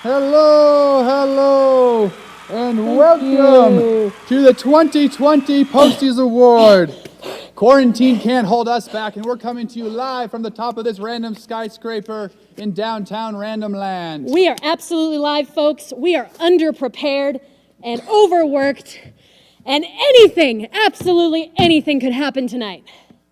Hello, and welcome to the 2020 Posties Award. Quarantine can't hold us back, and we're coming to you live from the top of this random skyscraper in downtown Random Land. We are absolutely live, folks. We are underprepared and overworked, and absolutely anything could happen tonight.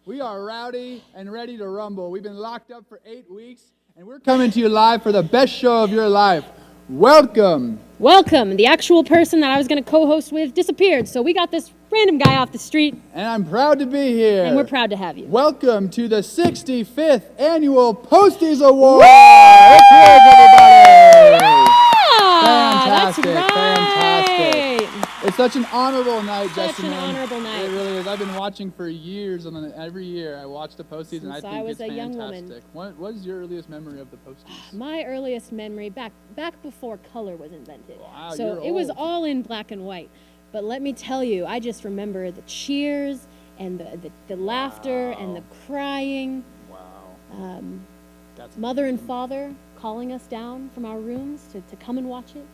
We are rowdy and ready to rumble. We've been locked up for 8 weeks, and we're coming to you live for the best show of your life. Welcome. The actual person that I was going to co-host with disappeared, so we got this random guy off the street. And I'm proud to be here. And we're proud to have you. Welcome to the 65th Annual Posties Award. Let's hear it, everybody. Fantastic, that's right. fantastic. It's such an honorable night, Such Jessamine. an honorable night. It really is. I've been watching for years, and every year I watch the Posties, and I think was it's a young fantastic. woman. What is your earliest memory of the Posties? My earliest memory, back before color was invented. Wow, so you're it was old. all in black and white. But let me tell you, I just remember the cheers and the laughter and the crying. Wow. That's Mother and father calling us down from our rooms to come and watch it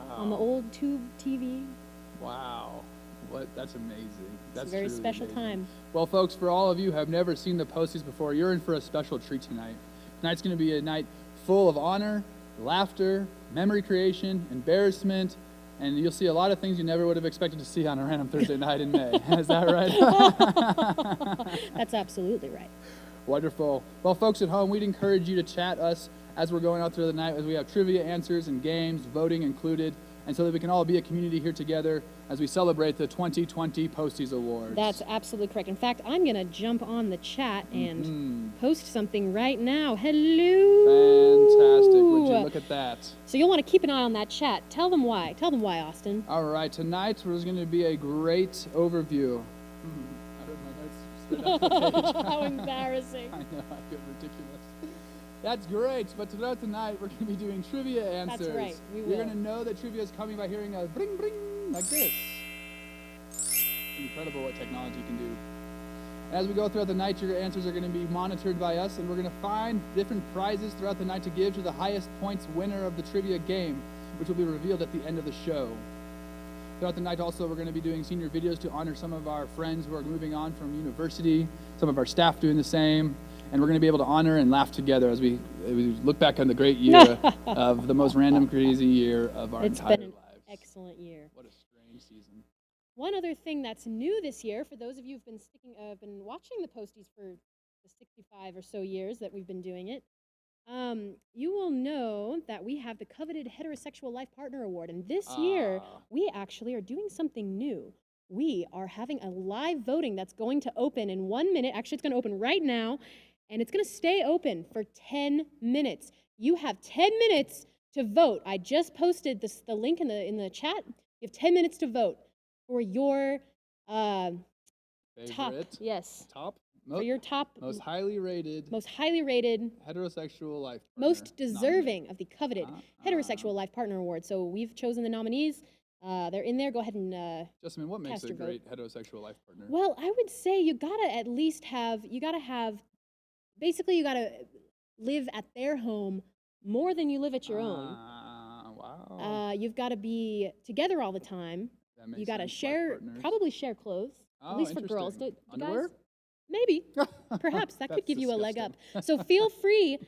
on the old tube TV. Wow. That's amazing. That's It's a very truly special amazing. time. Well, folks, for all of you who have never seen the Posties before, you're in for a special treat tonight. Tonight's going to be a night full of honor, laughter, memory creation, embarrassment, and you'll see a lot of things you never would have expected to see on a random Thursday night in May. Is that right? That's absolutely right. Wonderful. Well, folks at home, we'd encourage you to chat us as we're going out through the night, as we have trivia answers and games, voting included, and so that we can all be a community here together as we celebrate the 2020 Posties Awards. That's absolutely correct. In fact, I'm going to jump on the chat and post something right now. Hello. Fantastic. Would you look at that? So you'll want to keep an eye on that chat. Tell them why. Tell them why, Austin. All right. Tonight there's going to be a great overview. I don't know. That's straight off the page. How embarrassing. I know. I feel ridiculous. That's great, but throughout the night, we're going to be doing trivia answers. That's right, we will. You're going to know that trivia is coming by hearing a bring, bring, like this. Incredible what technology can do. As we go throughout the night, your answers are going to be monitored by us, and we're going to find different prizes throughout the night to give to the highest points winner of the trivia game, which will be revealed at the end of the show. Throughout the night also, we're going to be doing senior videos to honor some of our friends who are moving on from university, some of our staff doing the same. And we're going to be able to honor and laugh together as we look back on the great year of the most random, crazy year of our entire lives. It's been an excellent year. What a strange season. One other thing that's new this year, for those of you who've been watching the Posties for the 65 or so years that we've been doing it, you will know that we have the coveted Heterosexual Life Partner Award. And this year, we actually are doing something new. We are having a live voting that's going to open in 1 minute. Actually, it's going to open right now. And it's going to stay open for 10 minutes. You have 10 minutes to vote. I just posted the link in the chat. You have 10 minutes to vote for your top. Yes. Top? For your top. Most highly rated. Heterosexual life partner. Most deserving of the coveted Heterosexual Life Partner Award. So we've chosen the nominees. They're in there. Go ahead and Justin, what makes cast a your great vote. heterosexual life partner? Well, I would say you gotta live at their home more than you live at your own. Wow. You've got to be together all the time. That makes You got to sense. probably share clothes, at least for girls. Interesting. Do Underwear? guys? Maybe. Perhaps. That could That's give you a leg up. disgusting. So feel free.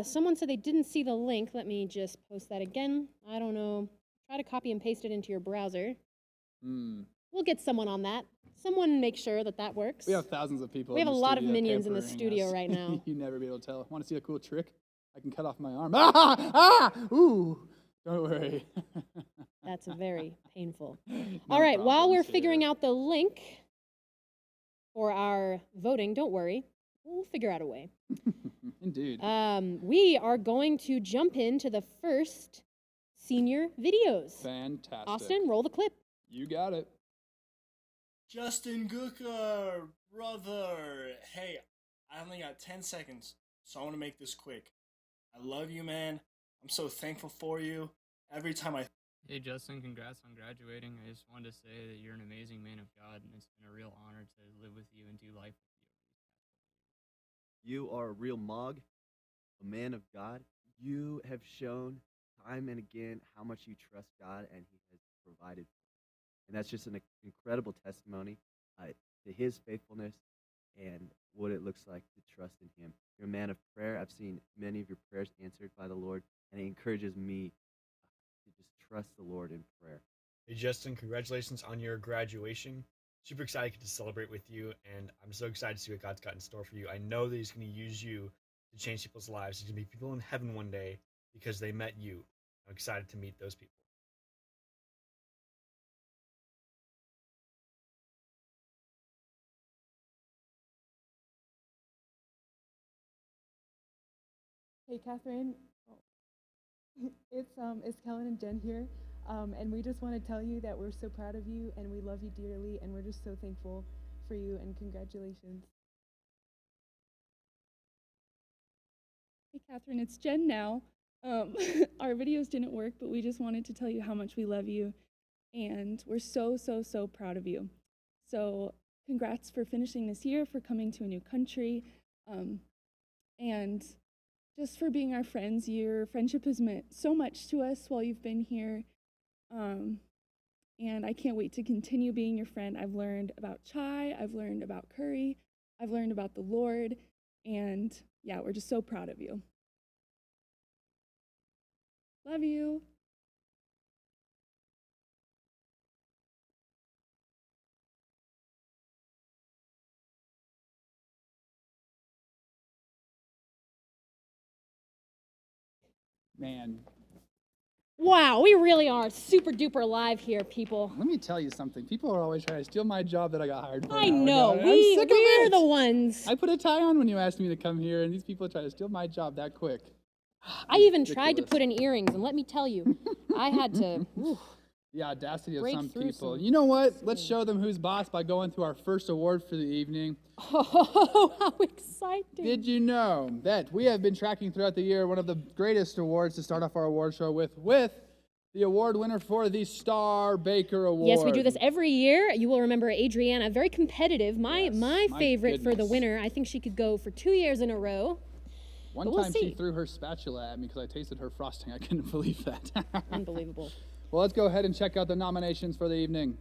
Someone said they didn't see the link. Let me just post that again. I don't know. Try to copy and paste it into your browser. We'll get someone on that. Someone make sure that works. We have thousands of people. We have in a the lot of studio minions in the pampering studio us. right now. You never be able to tell. Want to see a cool trick? I can cut off my arm. Ooh. Don't worry. That's very painful. No All right, while we're problems figuring here. out the link for our voting, don't worry. We'll figure out a way. Indeed. We are going to jump into the first senior videos. Fantastic. Austin, roll the clip. You got it. Justin Gooker, brother. Hey, I only got 10 seconds, so I want to make this quick. I love you, man. I'm so thankful for you. Every time I... Hey, Justin, congrats on graduating. I just wanted to say that you're an amazing man of God, and it's been a real honor to live with you and do life with you. You are a real Mog, a man of God. You have shown time and again how much you trust God and He has provided. And that's just an incredible testimony to His faithfulness and what it looks like to trust in Him. You're a man of prayer. I've seen many of your prayers answered by the Lord, and it encourages me to just trust the Lord in prayer. Hey, Justin, congratulations on your graduation. Super excited to celebrate with you, and I'm so excited to see what God's got in store for you. I know that He's going to use you to change people's lives. There's going to be people in heaven one day because they met you. I'm excited to meet those people. Hey, Catherine. It's Kellen and Jen here, and we just want to tell you that we're so proud of you, and we love you dearly, and we're just so thankful for you, and congratulations. Hey, Catherine, it's Jen now. Our videos didn't work, but we just wanted to tell you how much we love you, and we're so, so, so proud of you. So congrats for finishing this year, for coming to a new country, and just for being our friends. Your friendship has meant so much to us while you've been here, and I can't wait to continue being your friend. I've learned about chai, I've learned about curry, I've learned about the Lord, and yeah, we're just so proud of you. Love you. Man, Wow, we really are super duper live here, people. let me tell you something. People are always trying to steal my job that I got hired for. I an hour know. ago, and I'm sick of We're it. the ones. I put a tie on when you asked me to come here, and these people try to steal my job that quick. I even tried to Ridiculous. put in earrings, and let me tell you, I had to. Ooh. The audacity of Break some through people. some You know what? Let's show them who's boss by going through our first award for the evening. Oh, how exciting. Did you know that we have been tracking throughout the year one of the greatest awards to start off our award show with the award winner for the Star Baker Award? Yes, we do this every year. You will remember Adriana, very competitive. My my favorite for the goodness. winner. I think she could go for 2 years in a row. One but we'll time see. she threw her spatula at me because I tasted her frosting. I couldn't believe that. Unbelievable. Well, let's go ahead and check out the nominations for the evening.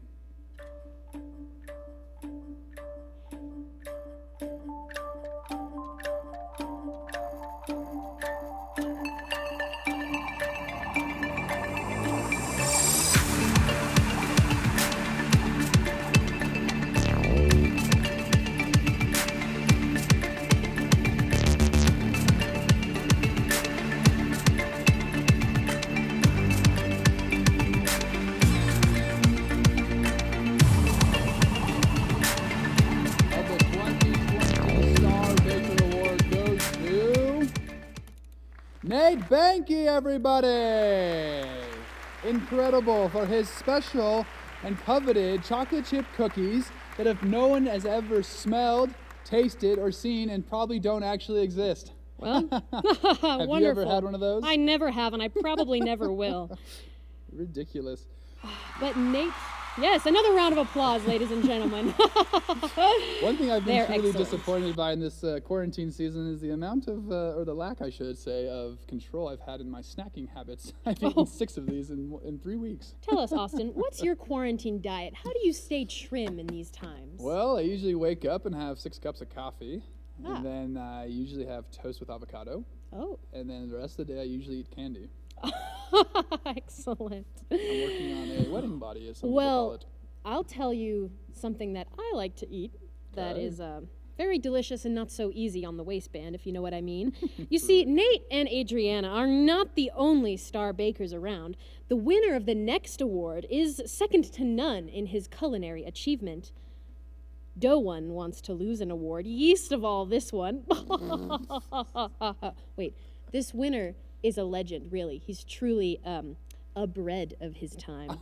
Of the 2020 Star Baker Award goes to Nate Banky, everybody! Incredible for his special and coveted chocolate chip cookies that if no one has ever smelled, tasted, or seen and probably don't actually exist. Well, Have wonderful. you ever had one of those? I never have, and I probably never will. Ridiculous. But Nate, yes, another round of applause, ladies and gentlemen. One thing I've been They're truly excellent. disappointed by in this quarantine season is the amount of, or the lack, I should say, of control I've had in my snacking habits. I've eaten 6 of these in 3 weeks. Tell us, Austin, what's your quarantine diet? How do you stay trim in these times? Well, I usually wake up and have 6 cups of coffee, Ah. and then I usually have toast with avocado, Oh, and then the rest of the day I usually eat candy. excellent. I'm working on a wedding body, as some people call Well, it. I'll tell you something that I like to eat that Okay. is very delicious and not so easy on the waistband, if you know what I mean. You see, Nate and Adriana are not the only star bakers around. The winner of the next award is second to none in his culinary achievement. No one wants to lose an award, least of all this one. Wait, this winner is a legend, really. He's truly a bread of his time.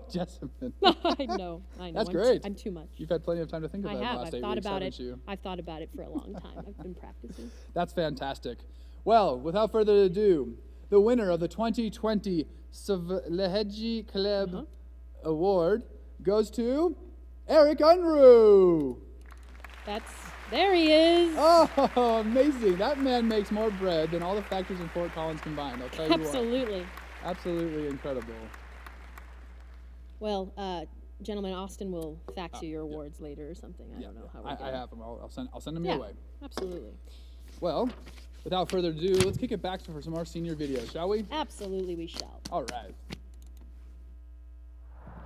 Jessamine. I know. That's I'm great. I'm too much. You've had plenty of time to think I about it in the have. last I've 8 thought weeks, about haven't it. you? I've thought about it for a long time. I've been practicing. That's fantastic. Well, without further ado, the winner of the 2020 Savleheji Club Award goes to Eric Unruh. That's There he is. Oh, amazing. That man makes more bread than all the factories in Fort Collins combined. I'll tell you what. Absolutely. Absolutely incredible. Well, gentlemen, Austin will fax you your awards later or something. I don't know how we're I doing. have them. I'll send them your way. Absolutely. Well, without further ado, let's kick it back for some more senior videos, shall we? Absolutely, we shall. All right.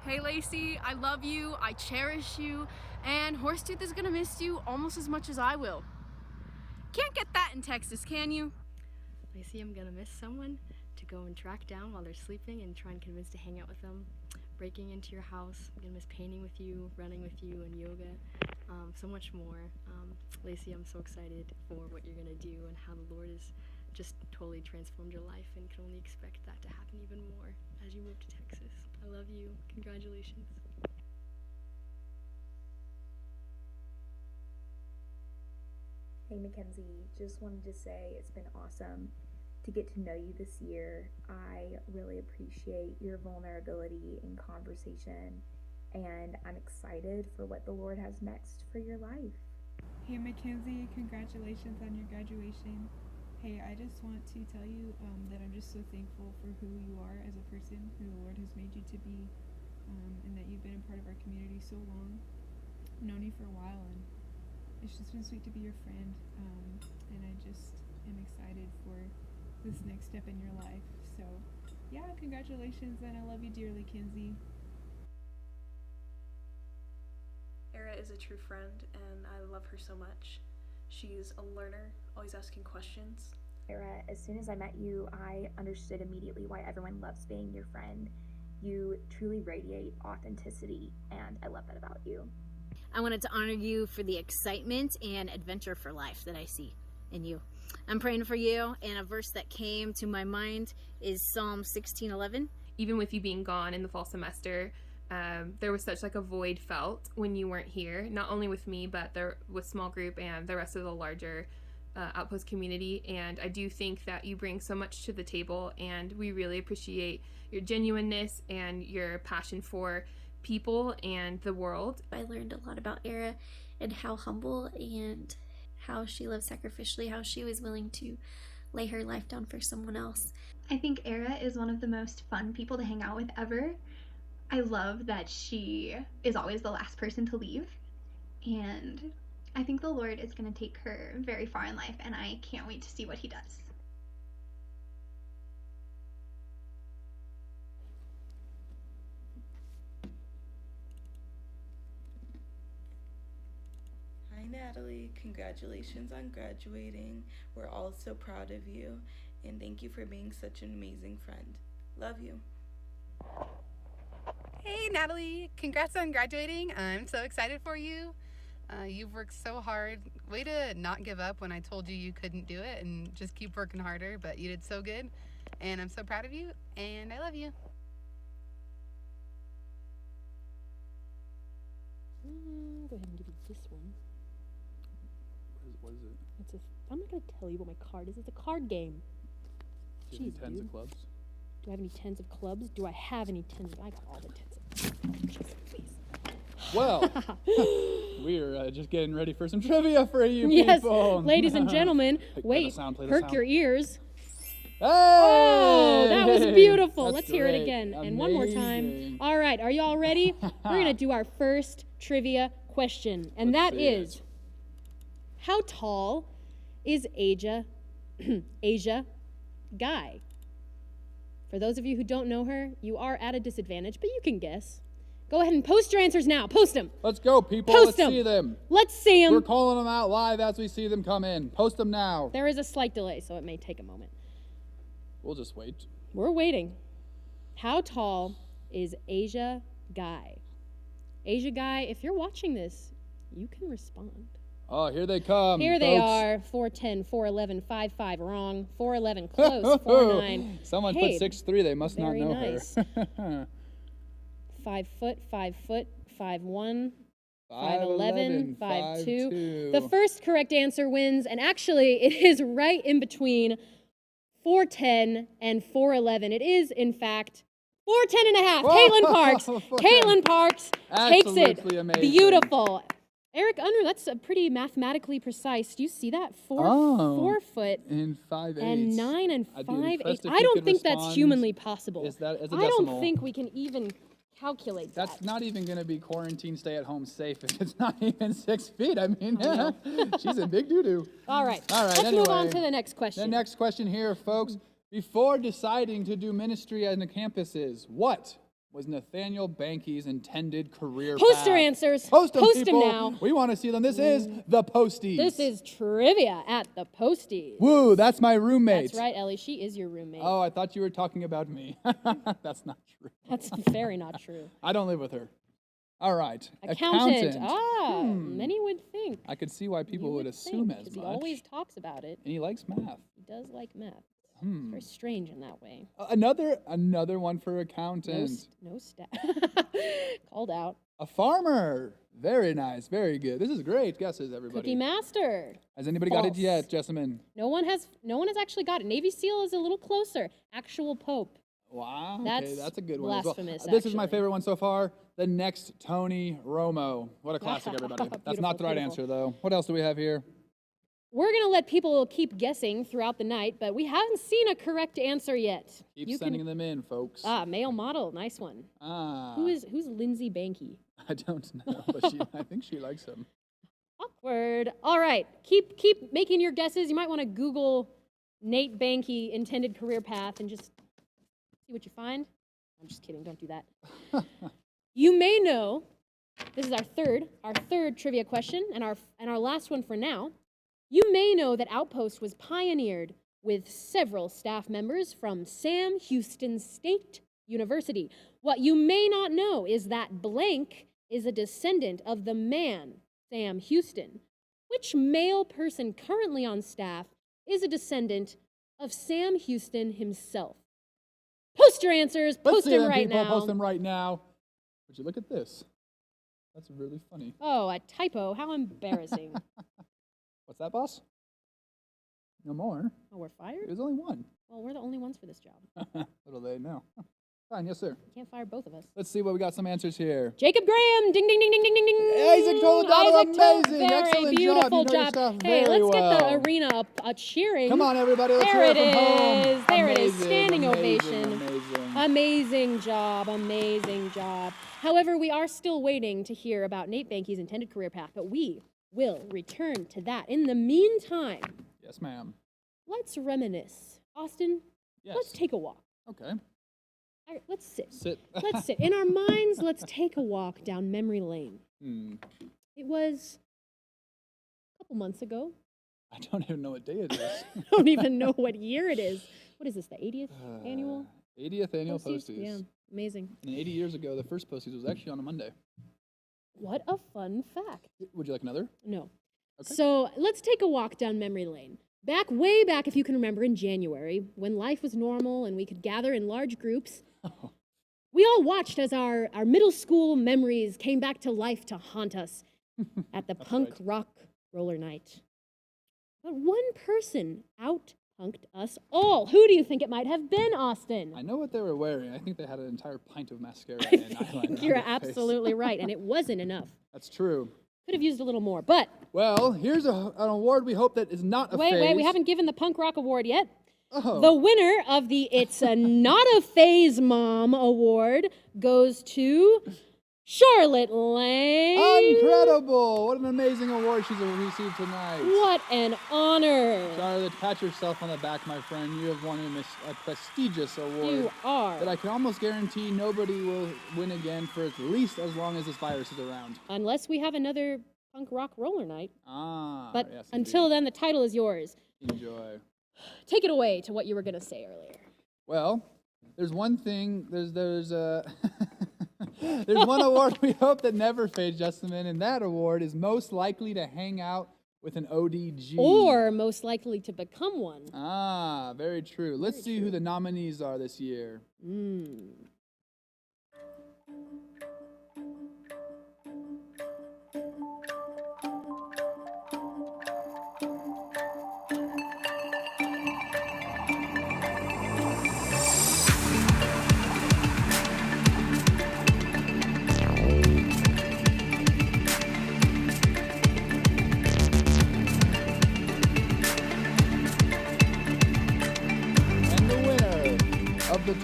Hey Lacey, I love you, I cherish you, and Horsetooth is gonna miss you almost as much as I will. Can't get that in Texas, can you? Lacey, I'm gonna miss someone to go and track down while they're sleeping and try and convince to hang out with them. Breaking into your house, I'm gonna miss painting with you, running with you, and yoga. So much more. Lacey, I'm so excited for what you're gonna do and how the Lord has just totally transformed your life, and can only expect that to happen even more as you move to Texas. I love you. Congratulations. Hey Mackenzie, just wanted to say it's been awesome to get to know you this year. I really appreciate your vulnerability in conversation, and I'm excited for what the Lord has next for your life. Hey Mackenzie, congratulations on your graduation. Hey, I just want to tell you that I'm just so thankful for who you are as a person, who the Lord has made you to be, and that you've been a part of our community so long. I've known you for a while, and it's just been sweet to be your friend, and I just am excited for this next step in your life. So, yeah, congratulations, and I love you dearly, Kinsey. Era is a true friend, and I love her so much. She's a learner, always asking questions. Era, as soon as I met you, I understood immediately why everyone loves being your friend. You truly radiate authenticity, and I love that about you. I wanted to honor you for the excitement and adventure for life that I see in you. I'm praying for you, and a verse that came to my mind is Psalm 16:11. Even with you being gone in the fall semester, there was such like a void felt when you weren't here, not only with me, but with small group and the rest of the larger Outpost community. And I do think that you bring so much to the table, and we really appreciate your genuineness and your passion for people and the world. I learned a lot about Era and how humble and how she lived sacrificially, how she was willing to lay her life down for someone else. I think Era is one of the most fun people to hang out with ever. I love that she is always the last person to leave, and I think the Lord is going to take her very far in life, and I can't wait to see what he does. Hi Natalie, congratulations on graduating. We're all so proud of you, and thank you for being such an amazing friend. Love you. Hey Natalie, congrats on graduating. I'm so excited for you. You've worked so hard. Way to not give up when I told you you couldn't do it, and just keep working harder, but you did so good. And I'm so proud of you, and I love you. Go ahead and give you this one. What is it? I'm not going to tell you what my card is. It's a card game. Do you have any tens of clubs? Do I have any tens of clubs? Do I have any tens? I got all the tens of clubs. Please. Well, we're just getting ready for some trivia for you yes, people. Ladies and gentlemen, wait, perk your ears. Hey! Oh, that was beautiful. That's Let's hear it great. again. Amazing. And one more time. All right, are you all ready? We're going to do our first trivia question. And Let's that see is, it. how tall is Asia Guy? For those of you who don't know her, you are at a disadvantage, but you can guess. Go ahead and post your answers now. Post them. Let's go, people. Post Let's them. see them. Let's see them. We're calling them out live as we see them come in. Post them now. There is a slight delay, so it may take a moment. We'll just wait. We're waiting. How tall is Asia Guy? Asia Guy, if you're watching this, you can respond. Oh, here they come. Here they folks. are. 4'10", 4'11", 5'5", wrong. 4'11", close. 4'9". Someone hey, put 6'3". They must not very know nice. her. 5 foot, 5'1", 5'11", 5'2". The first correct answer wins, and actually it is right in between 4'10" and 4'11". It is, in fact, 4'10" and a half. Caitlin Parks. Caitlin Parks takes it. Absolutely amazing. Beautiful. Eric Unruh, that's a pretty mathematically precise. Do you see that? 4 foot and 5/8 and 9 and I'd be 5/8. impressed if I you don't could think that's respond humanly possible. as a I decimal. don't think we can even calculate that. That's not even going to be quarantine stay-at-home safe if it's not even 6 feet. I mean, she's a big doo-doo. All right. All right, Let's move on anyway. to the next question. The next question here, folks. Before deciding to do ministry on the campuses, what was Nathaniel Banky's intended career Poster path? answers. Post them, Post 'em people. now. We want to see them. This is the Posties. This is trivia at the Posties. Woo, that's my roommate. That's right, Ellie. She is your roommate. Oh, I thought you were talking about me. That's not true. That's very not true. I don't live with her. All right. Accountant. Many would think. I could see why people You would assume think, as 'cause much. He always talks about it. And he likes math. He does like math. It's Hmm. very strange in that way. Another one for accountant. No stat. Called out. A farmer. Very nice. Very good. This is great guesses, everybody. Cookie Master. Has anybody got it False. yet, Jessamine? No one has actually got it. Navy SEAL is a little closer. Actual Pope. Wow. That's okay, that's a good one as well. blasphemous, This is my actually. favorite one so far. The next Tony Romo. What a classic, everybody. That's Beautiful, not the right beautiful. answer, though. What else do we have here? We're going to let people keep guessing throughout the night, but we haven't seen a correct answer yet. Keep sending them in, folks. Male model. Nice one. Ah. Who's Lindsay Banky? I don't know, but I think she likes him. Awkward. All right. Keep making your guesses. You might want to Google Nate Banky intended career path and just see what you find. I'm just kidding. Don't do that. You may know, this is our third trivia question and our last one for now. You may know that Outpost was pioneered with several staff members from Sam Houston State University. What you may not know is that blank is a descendant of the man, Sam Houston. Which male person currently on staff is a descendant of Sam Houston himself? Post your answers. Let's Post see them them, right people. now. Post them right now. Would you look at this? That's really funny. Oh, a typo. How embarrassing. What's that, boss? No more. Oh, we're fired? There's only one. Well, we're the only ones for this job. Little they know. Fine, yes, sir. Can't fire both of us. Let's see what we got some answers here. Jacob Graham, ding, ding, ding, ding, ding, ding. Isaac Toledano, amazing. Very Excellent beautiful job. You know your job. stuff Hey, very let's get the well. arena a cheering. Come on, everybody. Let's there hear it it from home. is. There it is. Amazing, Standing amazing, ovation. amazing. Amazing job. Amazing job. However, we are still waiting to hear about Nate Banky's intended career path, but we will return to that. In the meantime, Yes, ma'am. let's reminisce. Austin, Yes. let's take a walk. Okay. All right, let's sit. Sit. Let's sit. In our minds, let's take a walk down memory lane. It was a couple months ago. I don't even know what day it is. I don't even know what year it is. What is this, the 80th annual? 80th annual Posties. Yeah, amazing. And 80 years ago, the first Posties was actually on a Monday. What a fun fact. Would you like another? No. Okay. So let's take a walk down memory lane. Way back, if you can remember, in January, when life was normal and we could gather in large groups, we all watched as our middle school memories came back to life to haunt us at the punk rock roller night. But one person out-punked us all. Who do you think it might have been, Austin? I know what they were wearing. I think they had an entire pint of mascara and eyeliner. You're on their face. absolutely right, and it wasn't enough. That's true. Could have used a little more, but... Well, here's an award we hope that is not a Wait, we phase. haven't given the punk rock award yet. Oh. The winner of the It's a Not a Phase Mom award goes to Charlotte Lang. Incredible! What an amazing award she's received tonight. What an honor. Charlotte, pat yourself on the back, my friend. You have won a prestigious award. You are. That I can almost guarantee nobody will win again for at least as long as this virus is around. Unless we have another punk rock roller night. Ah, But yes, until then, the title is yours. enjoy. Take it away to what you were going to say earlier. Well, there's one thing, there's there's one award we hope that never fades, Jessamine, and that award is most likely to hang out with an ODG. Or most likely to become one. Ah, very true. Let's see who the nominees are this year.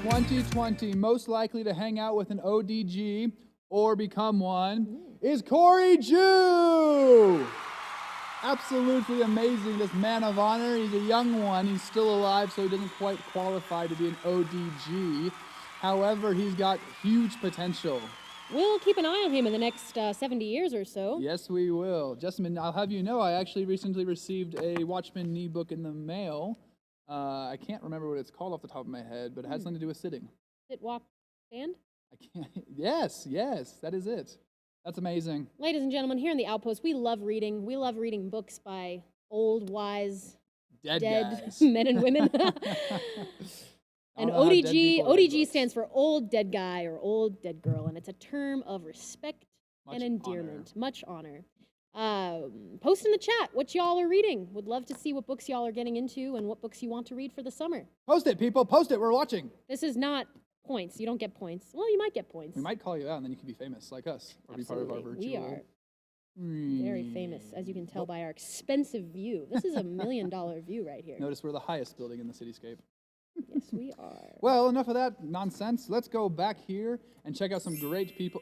2020, most likely to hang out with an ODG or become one is Corey Jew. Absolutely amazing, this man of honor. He's a young one. He's still alive, so he doesn't quite qualify to be an ODG. However, he's got huge potential. We'll keep an eye on him in the next 70 years or so. Yes, we will. Jessamine, I'll have you know, I actually recently received a Watchman Nee book in the mail. I can't remember what it's called off the top of my head, but it has something to do with sitting. Sit, walk, stand? I can't. Yes, that is it. That's amazing. Ladies and gentlemen, here in the Outpost, we love reading. We love reading books by old, wise, dead guys. men and women. And ODG stands for old dead guy or old dead girl, and it's a term of respect and endearment. Much honor. Post in the chat what y'all are reading. Would love to see what books y'all are getting into and what books you want to read for the summer. Post it, people. Post it. We're watching. This is not points. You don't get points. Well, you might get points. We might call you out, and then you can be famous like us. Or Absolutely. be part of our virtual. We are very famous, as you can tell by our expensive view. This is $1 million view right here. Notice we're the highest building in the cityscape. Yes, we are. Well, enough of that nonsense. Let's go back here and check out some great people.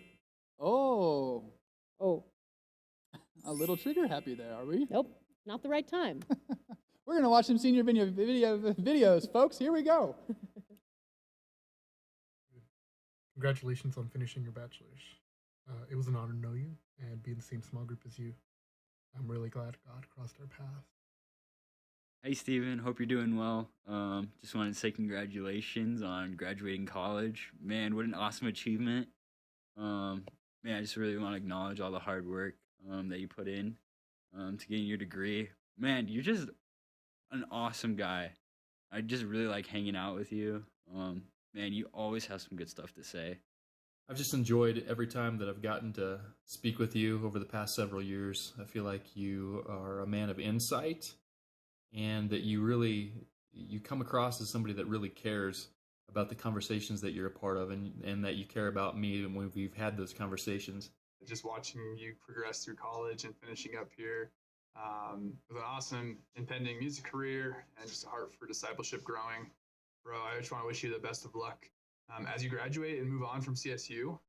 Oh. A little trigger happy there, are we? Nope, not the right time. We're going to watch some senior videos, folks. Here we go. Congratulations on finishing your bachelor's. It was an honor to know you and be in the same small group as you. I'm really glad God crossed our paths. Hey Steven, hope you're doing well. Just wanted to say congratulations on graduating college. Man, what an awesome achievement. Man, I just really want to acknowledge all the hard work that you put in to getting your degree. Man, you're just an awesome guy. I just really like hanging out with you. Man, you always have some good stuff to say. I've just enjoyed every time that I've gotten to speak with you over the past several years. I feel like you are a man of insight, and that you come across as somebody that really cares about the conversations that you're a part of, and that you care about me when we've had those conversations. Just watching you progress through college and finishing up here with an awesome impending music career and just a heart for discipleship growing. Bro, I just want to wish you the best of luck as you graduate and move on from CSU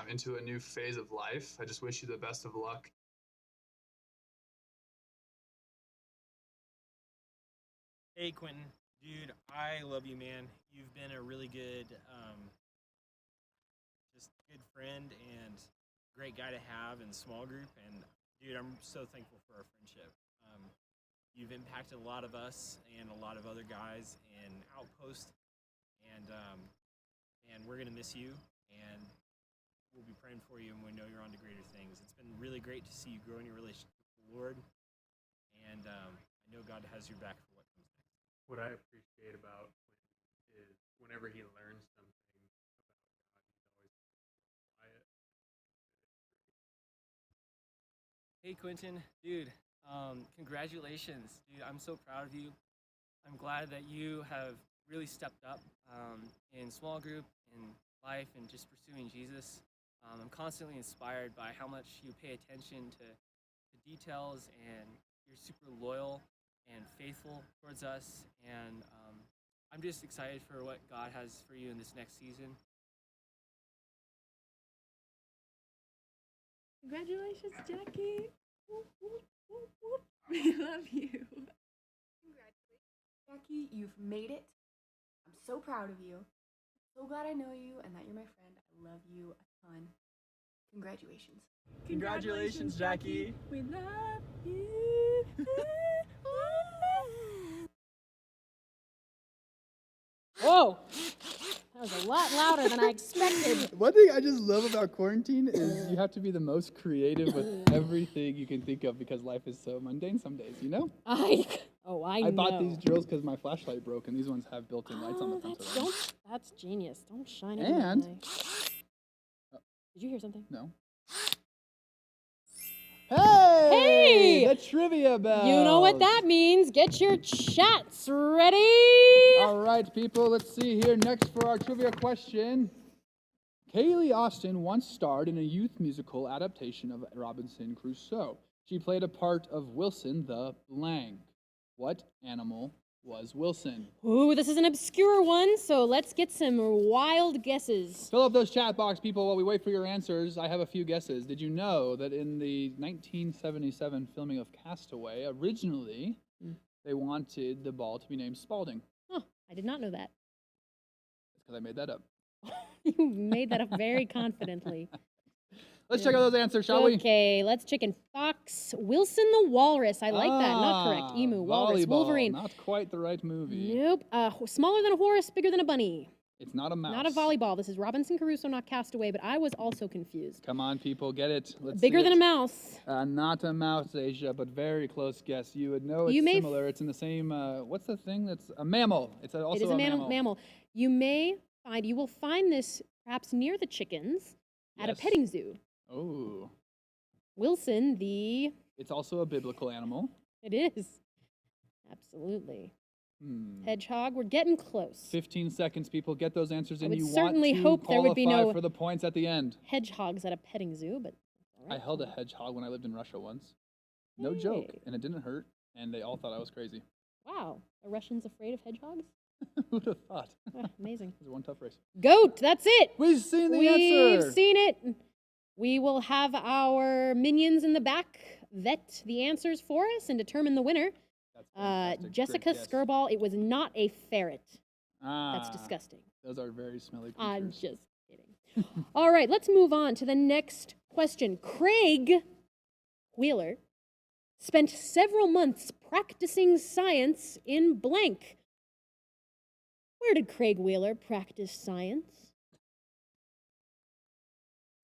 into a new phase of life. I just wish you the best of luck. Hey Quentin, dude, I love you, man. You've been a really good, just good friend and great guy to have in small group. And dude, I'm so thankful for our friendship. You've impacted a lot of us and a lot of other guys in Outpost, and we're gonna miss you. And we'll be praying for you, and we know you're on to greater things. It's been really great to see you grow in your relationship with the Lord, and I know God has your back for what comes next. What I appreciate about Quentin is whenever he learns something about God, he's always quiet. Hey Quentin, dude, congratulations, dude. I'm so proud of you. I'm glad that you have really stepped up in small group, in life, and just pursuing Jesus. I'm constantly inspired by how much you pay attention to details, and you're super loyal and faithful towards us, and I'm just excited for what God has for you in this next season. Congratulations, Jackie. We love you. Congratulations, Jackie. You've made it. I'm so proud of you. So glad I know you and that you're my friend. I love you a ton. Congratulations. Congratulations, Jackie. We love you. Whoa! That was a lot louder than I expected. One thing I just love about quarantine is you have to be the most creative with everything you can think of because life is so mundane some days, you know? I I bought these drills because my flashlight broke, and these ones have built-in lights on the front of them. That's genius. Don't shine it And- in my eye. Did you hear something? No. Hey! Hey! The trivia bell! You know what that means. Get your chats ready. All right, people, let's see here. Next for our trivia question. Kaylee Austin once starred in a youth musical adaptation of Robinson Crusoe. She played a part of Wilson the blank. What animal was Wilson. Ooh, this is an obscure one, so let's get some wild guesses. Fill up those chat box, people, while we wait for your answers. I have a few guesses. Did you know that in the 1977 filming of Castaway, originally, they wanted the ball to be named Spalding? Oh, I did not know that. That's because I made that up. You made that up very confidently. Let's check out those answers, shall we? Okay, let's chicken. Fox, Wilson the Walrus. I like that. Not correct. Emu, Walrus, volleyball, Wolverine. Not quite the right movie. Nope. Smaller than a horse, bigger than a bunny. It's not a mouse. Not a volleyball. This is Robinson Crusoe, not Castaway, but I was also confused. Come on, people, get it. Let's Bigger see than it. a mouse. Not a mouse, Asia, but very close guess. You would know it's You may similar. It's in the same, what's the thing that's a mammal? It's also It is a mammal. You will find this perhaps near the chickens at a Yes. petting zoo. Oh. Wilson, the... It's also a biblical animal. It is. Absolutely. Hmm. Hedgehog, we're getting close. 15 seconds, people. Get those answers in. would You certainly want to hope there would be qualify no for the points at the end. Hedgehogs at a petting zoo, but... I held a hedgehog when I lived in Russia once. No joke. And it didn't hurt. And they all thought I was crazy. Wow. Are Russians afraid of hedgehogs? Who'd have thought? Amazing. It was one tough race. Goat, that's it. We've seen the We've answer. seen it. We will have our minions in the back vet the answers for us and determine the winner. Jessica Skirball, it was not a ferret. That's disgusting. Those are very smelly creatures. I'm just kidding. All right, let's move on to the next question. Craig Wheeler spent several months practicing science in blank. Where did Craig Wheeler practice science?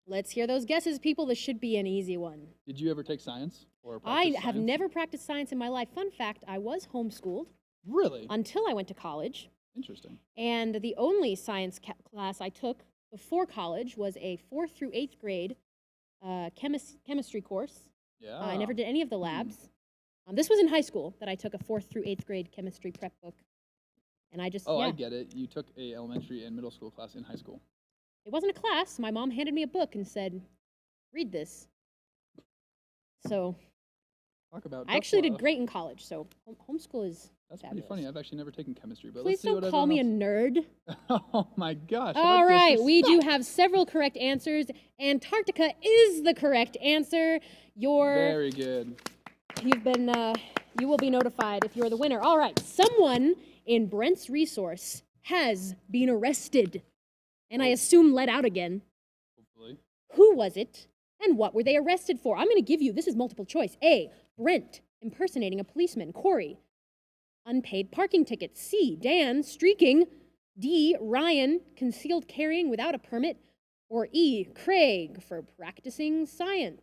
Let's hear those guesses, people. This should be an easy one. Did you ever take science? Or I practice have science? never practiced science in my life. Fun fact, I was homeschooled. Really? Until I went to college. Interesting. And the only science class I took before college was a 4th through 8th grade chemistry course. Yeah. I never did any of the labs. This was in high school that I took a 4th through 8th grade chemistry prep book. And I just, I get it. You took a elementary and middle school class in high school. It wasn't a class. My mom handed me a book and said, read this. So Talk about I actually tough did love. great in college, so homeschool is That's fabulous. pretty funny. I've actually never taken chemistry, but Please let's see don't what call me a everyone nerd. else- Oh my gosh. All what right, we do disrespect. have several correct answers. Antarctica is the correct answer. Very good. You've been, you will be notified if you're the winner. All right, someone in Brent's resource has been arrested, and I assume let out again. Hopefully. Who was it, and what were they arrested for? I'm going to give you, this is multiple choice. A, Brent impersonating a policeman. Corey, unpaid parking tickets. C, Dan streaking. D, Ryan concealed carrying without a permit. Or E, Craig for practicing science.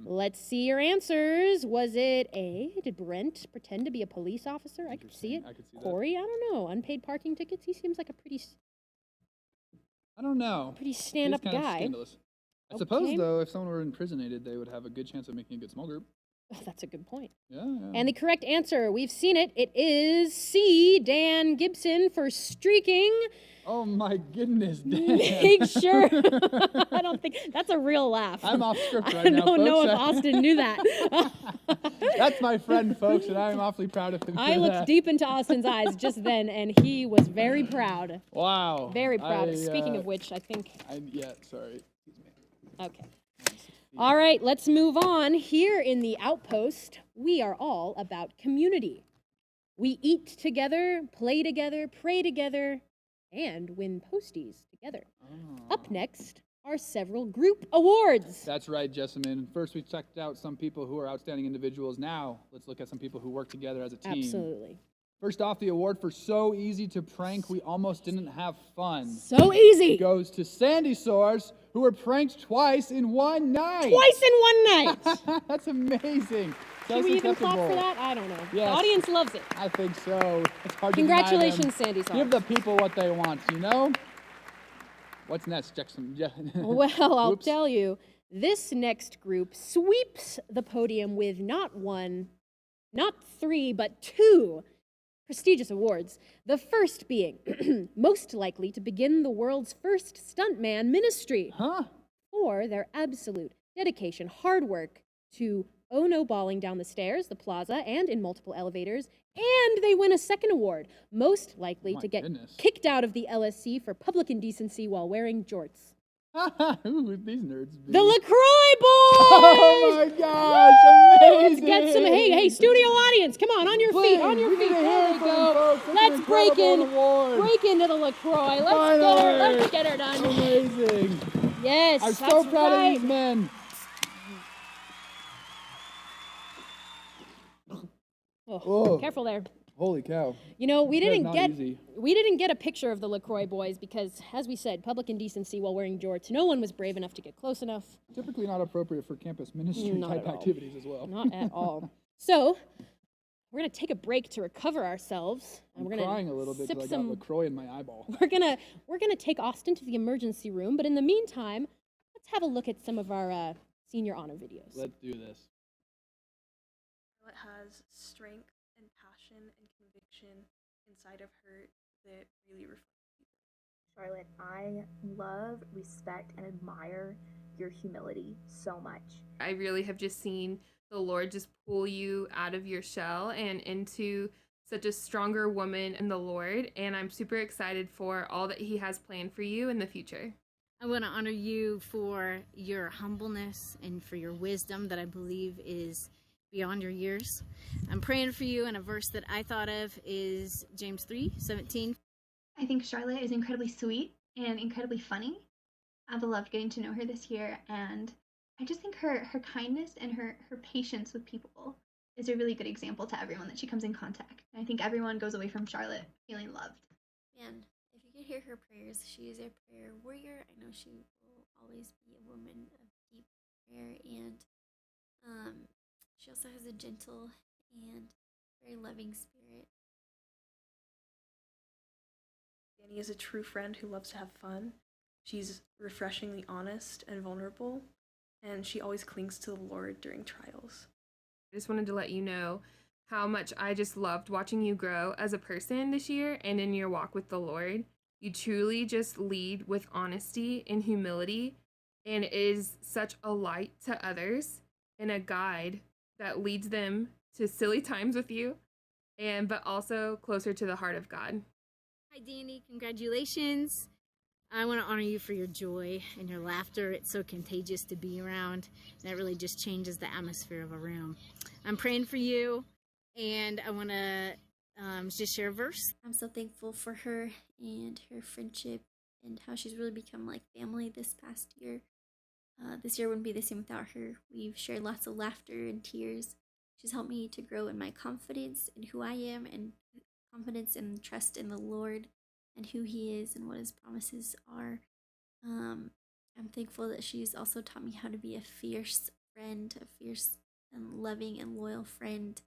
Let's see your answers. Was it A, did Brent pretend to be a police officer? I could see it. I could see that. Corey, I don't know. Unpaid parking tickets? He seems like a pretty I don't know. Pretty stand-up It's kind of guy. scandalous. I suppose, Okay. though, if someone were imprisonated, they would have a good chance of making a good small group. Oh, that's a good point. Yeah. And the correct answer, we've seen it. It is C, Dan Gibson for streaking. Oh my goodness, Dan. Make sure. I don't think that's a real laugh. I'm off script right I now, don't know folks. if Austin knew that. That's my friend, folks, and I'm awfully proud of him. I for looked that. deep into Austin's eyes just then, and he was very proud. Wow. Very proud. I, Speaking of which, I think. Sorry. Okay. All right, let's move on. Here in the Outpost, we are all about community. We eat together, play together, pray together, and win posties together. Up next are several group awards. That's right, Jessamine. First, we checked out some people who are outstanding individuals. Now, let's look at some people who work together as a team. Absolutely. First off, the award for So Easy to Prank, We Almost Didn't Have Fun. So easy! Goes to Sandy Soares, who were pranked twice in one night. Twice in one night! That's amazing. Should we even clap for that? I don't know. The Yes. audience loves it. I think so. It's hard to deny them. Congratulations, Sandy Soares. Give the people what they want, you know? What's next, Jackson? Well, I'll Whoops. tell you, this next group sweeps the podium with not one, not three, but two prestigious awards. The first being most likely to begin the world's first stuntman ministry for their absolute dedication, hard work, to Oh No Balling down the stairs, the plaza, and in multiple elevators. And they win a second award, most likely to get kicked out of the LSC for public indecency while wearing jorts. Who would these nerds be? The LaCroix boys! Oh my gosh, amazing! Let's get some, hey, studio audience, come on your feet, on your feet. There they go. Let's break into the LaCroix. Let's get her done. Amazing. Yes, I'm so proud of these men. Oh, careful there. Holy cow. You know, we That's didn't not get easy. a picture of the LaCroix boys because, as we said, public indecency while wearing jorts. No one was brave enough to get close enough. Typically not appropriate for campus ministry Not type at all. activities as well. Not at all. So, we're gonna take a break to recover ourselves. And I'm we're gonna crying a little bit sip because I got LaCroix in my eyeball. We're gonna take Austin to the emergency room, but in the meantime, let's have a look at some of our senior honor videos. Let's do this. Charlotte has strength and passion and conviction inside of her that really reflects. Charlotte, I love, respect, and admire your humility so much. I really have just seen the Lord just pull you out of your shell and into such a stronger woman in the Lord, and I'm super excited for all that He has planned for you in the future. I want to honor you for your humbleness and for your wisdom that I believe is beyond your years. I'm praying for you, and a verse that I thought of is James 3:17. I think Charlotte is incredibly sweet and incredibly funny. I've loved getting to know her this year, and I just think her kindness and her patience with people is a really good example to everyone that she comes in contact. And I think everyone goes away from Charlotte feeling loved. Man, if you could hear her prayers, she is a prayer warrior. I know she will always be a woman of deep prayer, and she also has a gentle and very loving spirit. Danny is a true friend who loves to have fun. She's refreshingly honest and vulnerable, and she always clings to the Lord during trials. I just wanted to let you know how much I just loved watching you grow as a person this year and in your walk with the Lord. You truly just lead with honesty and humility, and is such a light to others and a guide that leads them to silly times with you, but also closer to the heart of God. Hi, Danny. Congratulations. I want to honor you for your joy and your laughter. It's so contagious to be around. That really just changes the atmosphere of a room. I'm praying for you, and I want to just share a verse. I'm so thankful for her and her friendship and how she's really become like family this past year. This year wouldn't be the same without her. We've shared lots of laughter and tears. She's helped me to grow in my confidence in who I am, and confidence and trust in the Lord and who He is and what His promises are. I'm thankful that she's also taught me how to be a fierce friend, a fierce and loving and loyal friend.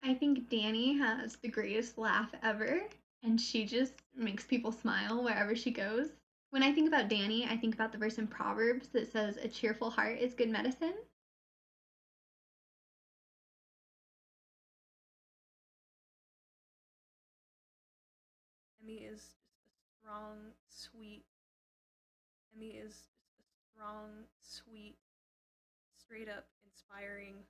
I think Danny has the greatest laugh ever, and she just makes people smile wherever she goes. When I think about Danny, I think about the verse in Proverbs that says, "A cheerful heart is good medicine." Emmy is just a strong, sweet. Emmy is just a strong, sweet, straight up inspiring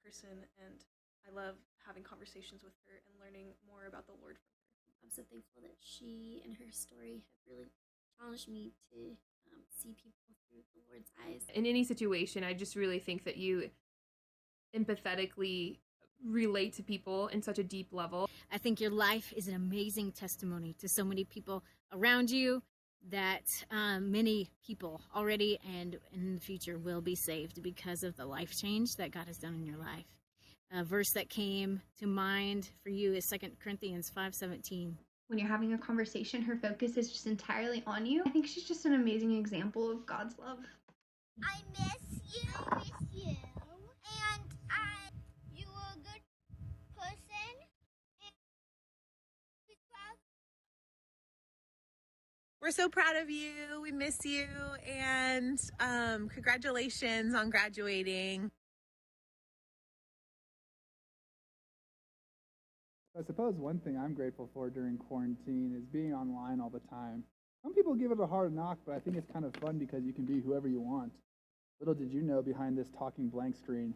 person, and I love having conversations with her and learning more about the Lord from her. I'm so thankful that she and her story have really challenged me to see people through the Lord's eyes. In any situation, I just really think that you empathetically relate to people in such a deep level. I think your life is an amazing testimony to so many people around you, that many people already and in the future will be saved because of the life change that God has done in your life. A verse that came to mind for you is 2 Corinthians 5:17. When you're having a conversation, her focus is just entirely on you. I think she's just an amazing example of God's love. I miss you, and you were a good person. We're so proud of you. We miss you, and congratulations on graduating. I suppose one thing I'm grateful for during quarantine is being online all the time. Some people give it a hard knock, but I think it's kind of fun because you can be whoever you want. Little did you know, behind this talking blank screen,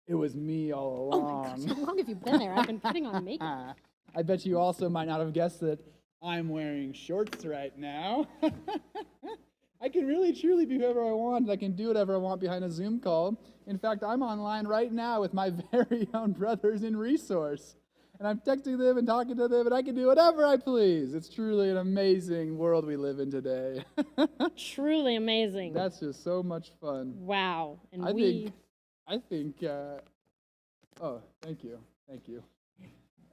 it was me all Oh along. my gosh, how long have you been there? I've been putting on makeup. I bet you also might not have guessed that I'm wearing shorts right now. I can really truly be whoever I want. I can do whatever I want behind a Zoom call. In fact, I'm online right now with my very own brothers in Resource. And I'm texting them and talking to them, and I can do whatever I please. It's truly an amazing world we live in today. Truly amazing. That's just so much fun. Wow. And I think, oh, thank you.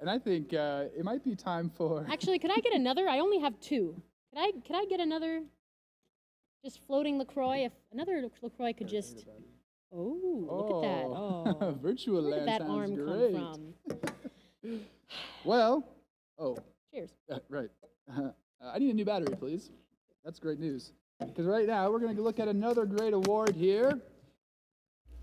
And I think it might be time for... Actually, could I get another? I only have two. Could I get another just floating LaCroix? If another LaCroix could just... Oh, look at that. Oh. Virtual Where did land that sounds arm great. come from? Well, Cheers. Right. I need a new battery, please. That's great news. Because right now, we're going to look at another great award here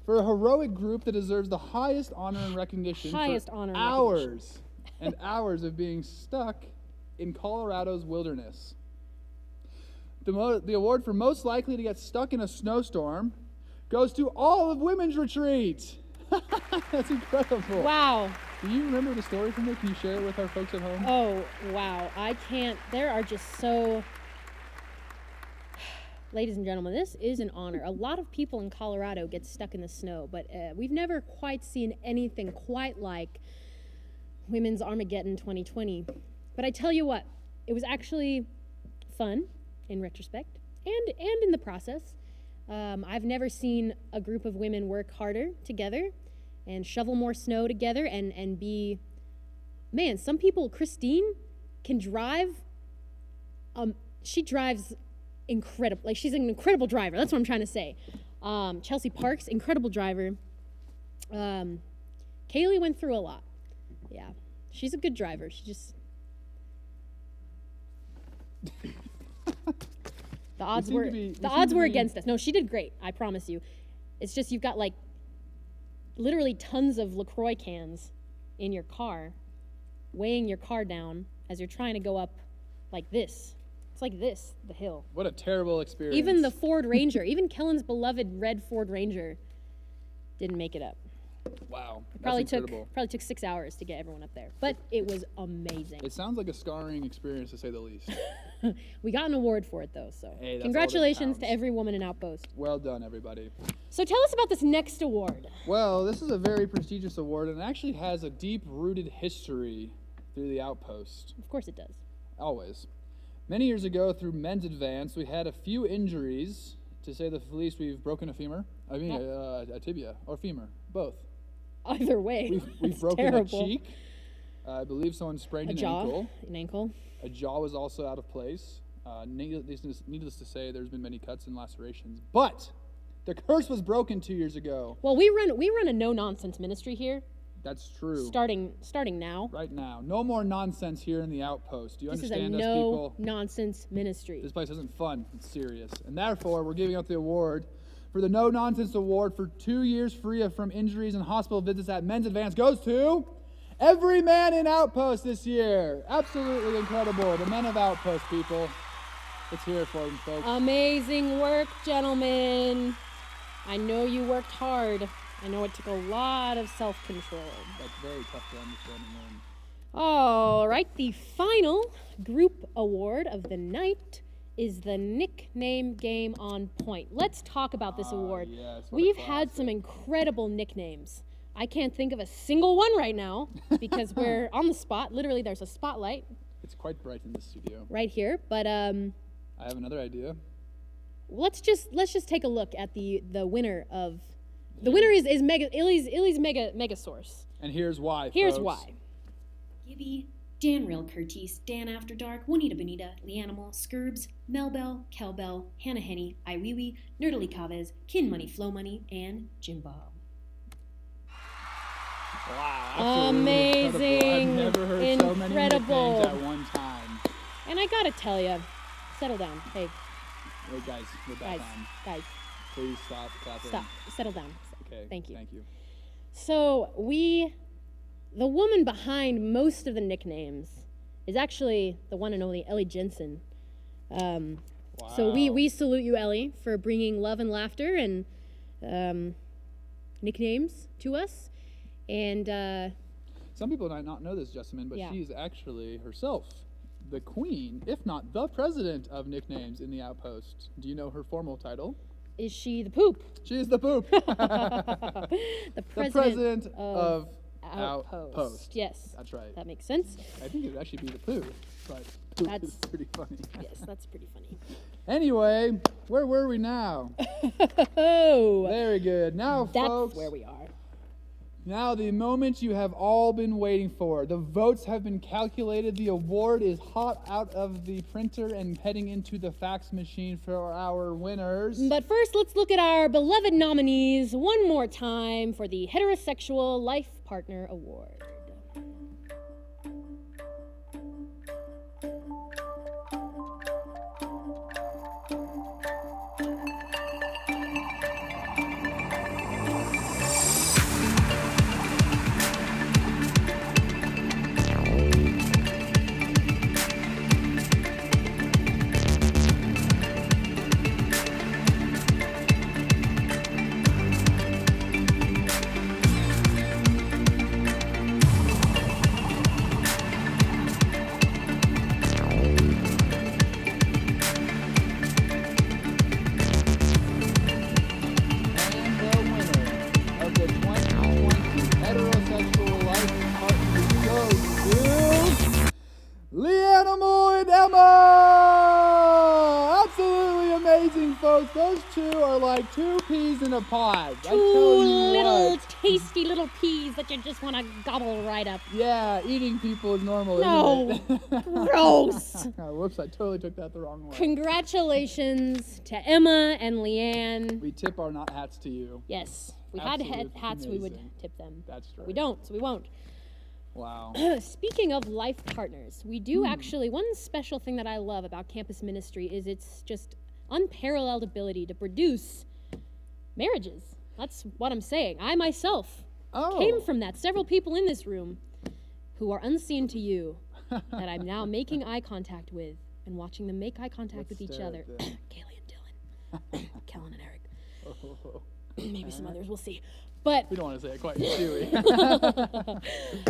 for a heroic group that deserves the highest honor and recognition for hours and hours of being stuck in Colorado's wilderness. The award for most likely to get stuck in a snowstorm goes to All of Women's Retreat. That's incredible. Wow. Do you remember the story from it? Can you share it with our folks at home? Oh, wow. I can't. There are just so... Ladies and gentlemen, this is an honor. A lot of people in Colorado get stuck in the snow, but we've never quite seen anything quite like Women's Armageddon 2020. But I tell you what, it was actually fun in retrospect and in the process. I've never seen a group of women work harder together and shovel more snow together and be, man, some people, Christine can drive, she drives incredible, like she's an incredible driver, that's what I'm trying to say. Chelsea Parks, incredible driver. Kaylee went through a lot, yeah. She's a good driver, she just, the odds were against us. No, she did great, I promise you. It's just you've got like literally tons of LaCroix cans in your car, weighing your car down as you're trying to go up like this. It's like this, the hill. What a terrible experience. Even the Ford Ranger, even Kellen's beloved red Ford Ranger didn't make it up. Wow, It probably took 6 hours to get everyone up there, but it was amazing. It sounds like a scarring experience, to say the least. We got an award for it, though, so hey, congratulations to every woman in Outpost. Well done, everybody. So tell us about this next award. Well, this is a very prestigious award, and it actually has a deep-rooted history through the Outpost. Of course it does. Always. Many years ago, through men's advance, we had a few injuries. To say the least, we've broken a femur. I mean, a tibia or femur, both. Either way, we've broken terrible. a cheek. I believe someone sprained an ankle. A jaw was also out of place. Needless to say, there's been many cuts and lacerations. But the curse was broken 2 years ago. Well, we run a no-nonsense ministry here. That's true. Starting now. Right now. No more nonsense here in the Outpost. Do you understand us, people? This is a no-nonsense ministry. This place isn't fun. It's serious. And therefore, we're giving out the award for the No Nonsense Award for 2 years free from injuries and hospital visits at Men's Advance goes to every man in Outpost this year. Absolutely incredible. The men of Outpost, people. Let's hear it for them, folks. Amazing work, gentlemen. I know you worked hard. I know it took a lot of self-control. That's very tough to understand and learn. All right, the final group award of the night is the nickname game on point. Let's talk about this award. Yes, We've had some incredible nicknames. I can't think of a single one right now because we're on the spot. Literally, there's a spotlight. It's quite bright in the studio. Right here, but I have another idea. Let's just take a look at the winner of. The winner is Illy's Mega Source. And here's why. Here's folks. why. Gibby, Dan Real Curtis, Dan After Dark, Juanita Bonita, Leanimal, Scurbs, Melbell, Kelbell, Hannah Henny, Iwiwi, Nerdily Chavez, Kin Money, Flow Money, and Jim Bob. Wow, amazing. I've never heard so many nicknames at one time. And I gotta tell you, settle down. Hey. Wait, guys, we're back on. Guys. Please stop clapping. Stop. Settle down. Okay. Thank you. Thank you. So the woman behind most of the nicknames is actually the one and only Ellie Jensen. Wow. So we salute you, Ellie, for bringing love and laughter and nicknames to us. And some people might not know this, Jessamine, but Yeah. she's actually herself the queen, if not the president of nicknames in the Outpost. Do you know her formal title? is she the poop? She is the poop. The president of Outpost. Yes. That's right. That makes sense. I think it would actually be the poo, but poop That's is pretty funny. Yes, that's pretty funny. Anyway, where were we now? Oh, very good. Now, that's folks, where we are. Now the moment you have all been waiting for. The votes have been calculated. The award is hot out of the printer and heading into the fax machine for our winners. But first, let's look at our beloved nominees one more time for the Heterosexual Life Partner Award. Folks, those two are like two peas in a pod. Two little tasty little peas that you just want to gobble right up. Yeah, eating people is normal. No, isn't it? gross. Oh, whoops, I totally took that the wrong way. Congratulations to Emma and Leanne. We tip our not hats to you. Yes, we Absolute had hats, we would amazing. tip them. That's right. We don't, so we won't. Wow. Speaking of life partners, we do actually, one special thing that I love about campus ministry is it's just unparalleled ability to produce marriages. That's what I'm saying. I myself came from that. Several people in this room who are unseen to you that I'm now making eye contact with and watching them make eye contact with each other. Kaylee and Dylan. Kellen and Eric. Maybe some others, we'll see. But we don't want to say it quite, do we?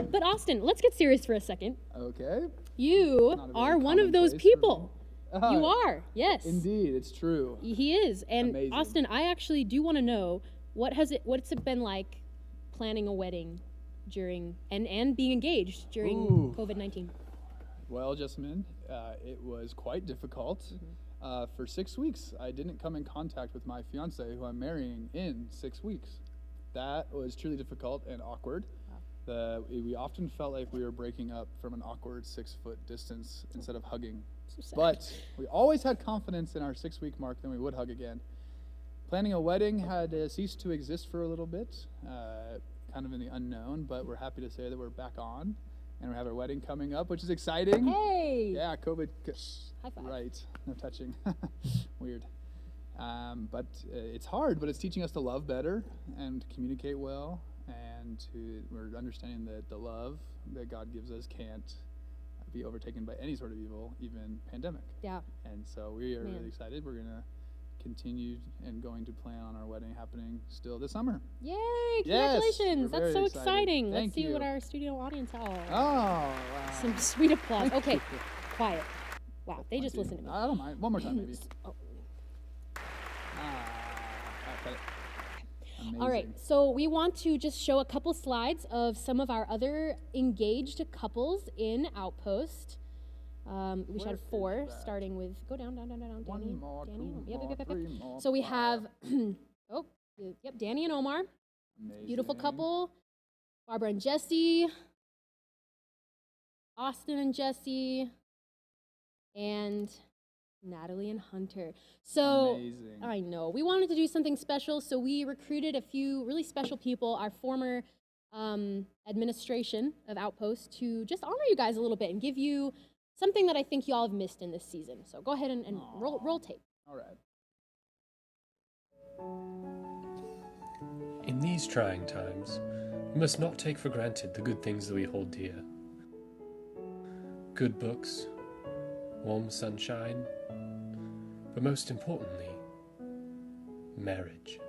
But Austin, let's get serious for a second. Okay. You are one of those people. You are, yes. Indeed, it's true. He is. And Amazing. Austin, I actually do want to know what's it been like planning a wedding during and being engaged during COVID-19? Well, Jessamine, it was quite difficult. For 6 weeks, I didn't come in contact with my fiance, who I'm marrying, in 6 weeks. That was truly difficult and awkward. We often felt like we were breaking up from an awkward 6-foot distance instead of hugging. So sad. But we always had confidence in our 6-week mark, then we would hug again. Planning a wedding had ceased to exist for a little bit, kind of in the unknown, but we're happy to say that we're back on, and we have our wedding coming up, which is exciting. Hey! Yeah, COVID. High five. Right, no touching. Weird. But it's hard, but it's teaching us to love better and communicate well, and we're understanding that the love that God gives us can't be overtaken by any sort of evil, even pandemic. Yeah. And so we are really excited. We're going to continue and going to plan on our wedding happening still this summer. Yay! Yes, Congratulations! we're That's very so excited. exciting. Thank Let's see you. what our studio audience has. Oh, wow. Some sweet applause. Thank Okay, you. quiet. Wow, they just listened to me. I don't mind. One more time, maybe. Oh. Got it. All right, so we want to just show a couple slides of some of our other engaged couples in Outpost. We should have 4, starting with, go down, Danny. One more, Danny, two yep, more, yep, yep, three yep. more, So we 5. have, Danny and Omar. Amazing. Beautiful couple. Barbara and Jesse. Austin and Jesse. And Natalie and Hunter. So, Amazing. I know. We wanted to do something special, so we recruited a few really special people, our former administration of Outpost, to just honor you guys a little bit and give you something that I think you all have missed in this season. So go ahead and roll tape. All right. In these trying times, we must not take for granted the good things that we hold dear. Good books, warm sunshine, but most importantly, marriage.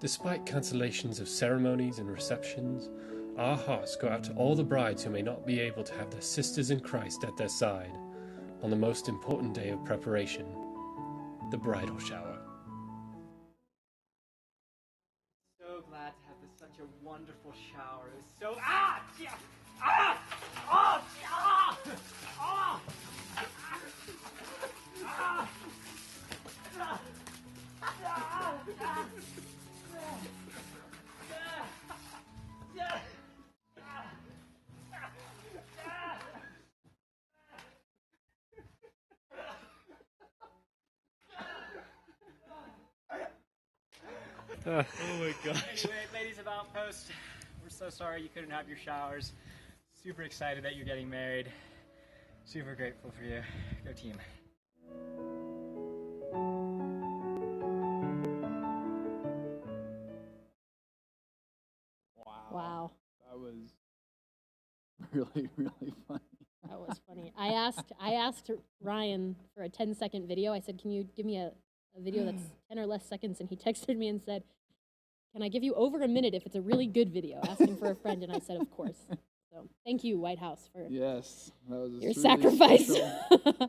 Despite cancellations of ceremonies and receptions, our hearts go out to all the brides who may not be able to have their sisters in Christ at their side on the most important day of preparation, the bridal shower. So glad to have such a wonderful shower. It was so yeah! Ah! Oh! Ah! Oh! Ah! Oh my gosh. Ladies of Outpost, we're so sorry you couldn't have your showers. Super excited that you're getting married. Super grateful for you. Go team. Wow. That was really, really funny. That was funny. I asked Ryan for a 10-second video. I said, can you give me a video that's 10 or less seconds? And he texted me and said, can I give you over a minute if it's a really good video? Asking for a friend, and I said, of course. So thank you, White House, for Yes, that was your truly sacrifice. special. I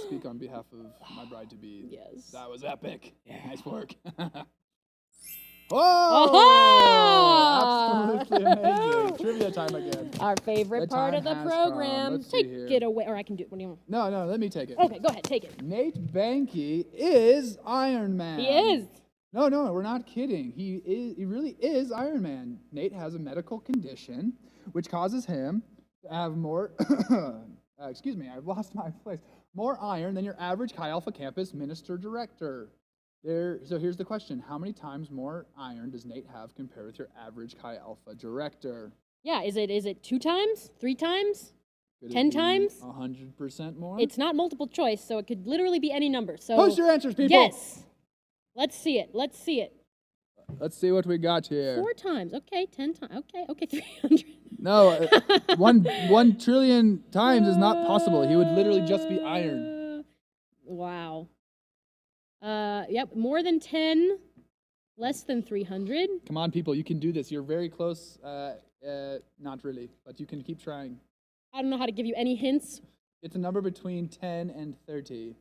speak on behalf of my bride-to-be. Yes. That was epic. Yeah. Nice work. Aha! Absolutely amazing. Trivia time again. Our favorite The part of time the has program. come. Let's see Take here. it away, or I can do it. What do you want? No, let me take it. Okay, go ahead, take it. Nate Banky is Iron Man. He is. No, we're not kidding. He really is Iron Man. Nate has a medical condition which causes him to have more excuse me, I've lost my place. More iron than your average Chi Alpha campus minister director. So here's the question. How many times more iron does Nate have compared with your average Chi Alpha director? Yeah, is it 2 times? 3 times? Could it 10 be times? 100% more? It's not multiple choice, so it could literally be any number. So Post your answers, people. Yes. Let's see it. Let's see it. Let's see what we got here. 4 times. Okay, 10 times. Okay, 300. No, 1 trillion times is not possible. He would literally just be iron. Wow. Yep, more than 10, less than 300. Come on, people, you can do this. You're very close. Not really, but you can keep trying. I don't know how to give you any hints. It's a number between 10 and 30.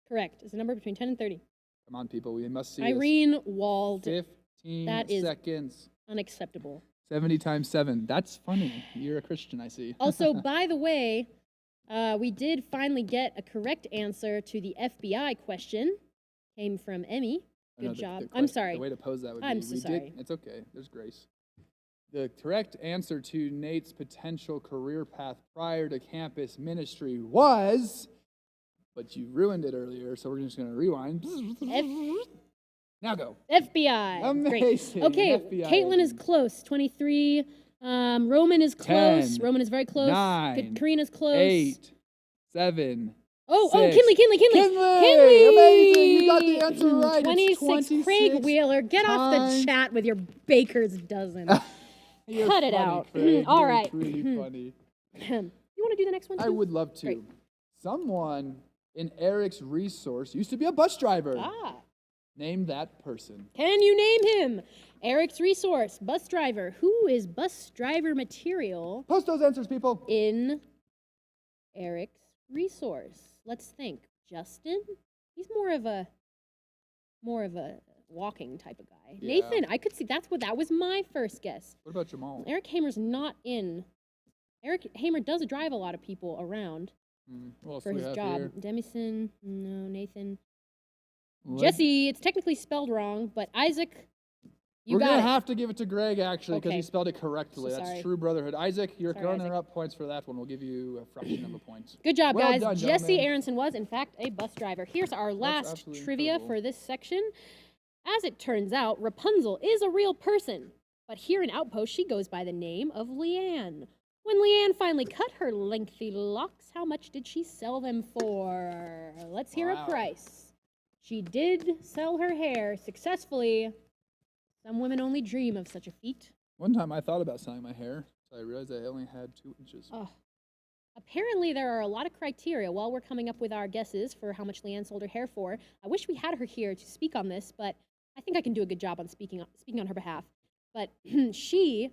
Correct. It's a number between 10 and 30. Come on, people, we must see Irene Wald. 15 That is seconds. unacceptable. 70 times 7. That's funny. You're a Christian, I see. Also, by the way, we did finally get a correct answer to the FBI question. Came from Emmy. Good job. I'm sorry. The way to pose that would I'm be, so sorry. It's okay. There's grace. The correct answer to Nate's potential career path prior to campus ministry was, but you ruined it earlier, so we're just going to rewind. Now go. FBI. Amazing. Great. Okay, FBI Caitlin is close. 23. Roman is close. 10, Roman is very close. 9, Karina's close. 8, 7. Oh, 6. Kinley. Kinley! Amazing! You got the answer right. 26. It's 26 Craig Wheeler, get off the times. chat with your baker's dozen. You're Cut it funny, out. Craig. All You're right. really funny. You want to do the next one too? I would love to. Great. Someone in Eric's resource used to be a bus driver. Ah. Name that person. Can you name him? Eric's resource, bus driver. Who is bus driver material? Post those answers, people. In Eric's resource. Let's think. Justin? He's more of a walking type of guy. Yeah. Nathan, I could see that was my first guess. What about Jamal? Eric Hamer's not in. Eric Hamer does drive a lot of people around What else for do we his have job. here? Demison, no, Nathan. What? Jesse, it's technically spelled wrong, but Isaac, We're got gonna it. have to give it to Greg actually because Okay. he spelled it correctly. So That's sorry. true brotherhood. Isaac, you're Sorry, running Isaac. up points for that one. We'll give you a fraction of a point. Good job, Well guys. done, Jesse gentlemen. Aronson was, in fact, a bus driver. Here's our last absolutely trivia incredible. for this section. As it turns out, Rapunzel is a real person, but here in Outpost, she goes by the name of Leanne. When Leanne finally cut her lengthy locks, how much did she sell them for? Let's hear Wow. a price. She did sell her hair successfully. Some women only dream of such a feat. One time I thought about selling my hair, so I realized I only had 2 inches. Oh. Apparently, there are a lot of criteria while we're coming up with our guesses for how much Leanne sold her hair for. I wish we had her here to speak on this, but I think I can do a good job on speaking on her behalf. But she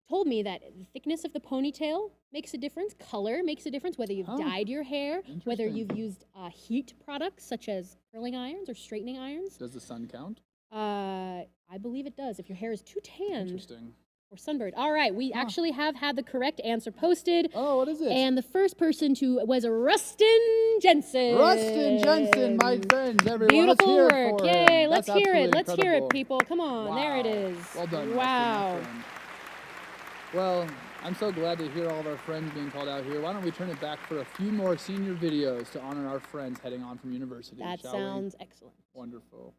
told me that the thickness of the ponytail makes a difference, color makes a difference, whether you've dyed your hair, whether you've used heat products such as curling irons or straightening irons. Does the sun count? I believe it does. If your hair is too tanned Interesting. or sunburned. All right, we actually have had the correct answer posted. Oh, what is it? And the first person was Rustin Jensen. Rustin Jensen, my friends, everyone. Beautiful let's hear work. it for Yay, him. let's That's hear it. absolutely Let's hear it, incredible. people. Come on, there it Wow. is. Well done, Rustin, my Wow. friend. Well, I'm so glad to hear all of our friends being called out here. Why don't we turn it back for a few more senior videos to honor our friends heading on from university, That shall we? sounds excellent. Wonderful.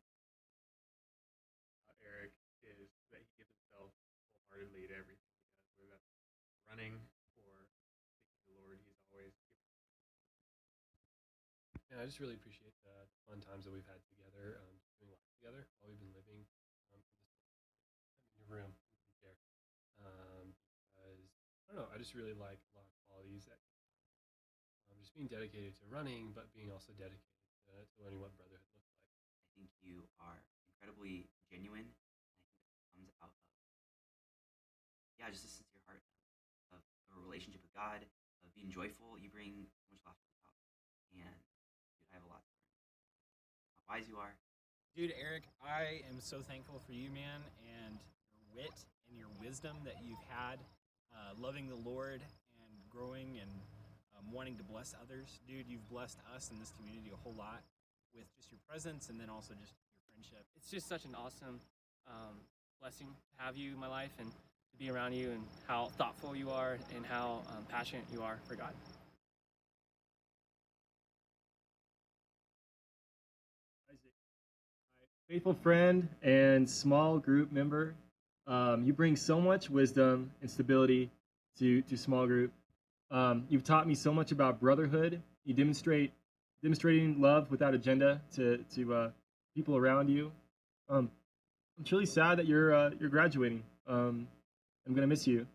Eric is that he gives himself wholeheartedly to everything he does, whether that's running or seeking the Lord. He's always Yeah, I just really appreciate the fun times that we've had together, doing life together while we've been living in your room. There. Because, I don't know, I just really like a lot of qualities that just being dedicated to running, but being also dedicated to learning what brotherhood looks like. I think you are incredibly genuine. I think that comes out of, just a sincere heart of a relationship with God, of being joyful. You bring so much laughter to the house. And dude, I have a lot to learn. How wise you are. Dude, Eric, I am so thankful for you, man, and your wit and your wisdom that you've had, loving the Lord and growing and wanting to bless others. Dude, you've blessed us in this community a whole lot with just your presence and then also just your friendship. It's just such an awesome blessing to have you in my life and to be around you and how thoughtful you are and how passionate you are for God. Faithful friend and small group member. You bring so much wisdom and stability to small group. You've taught me so much about brotherhood. You demonstrating love without agenda to people around you. I'm truly sad that you're graduating. I'm gonna miss you,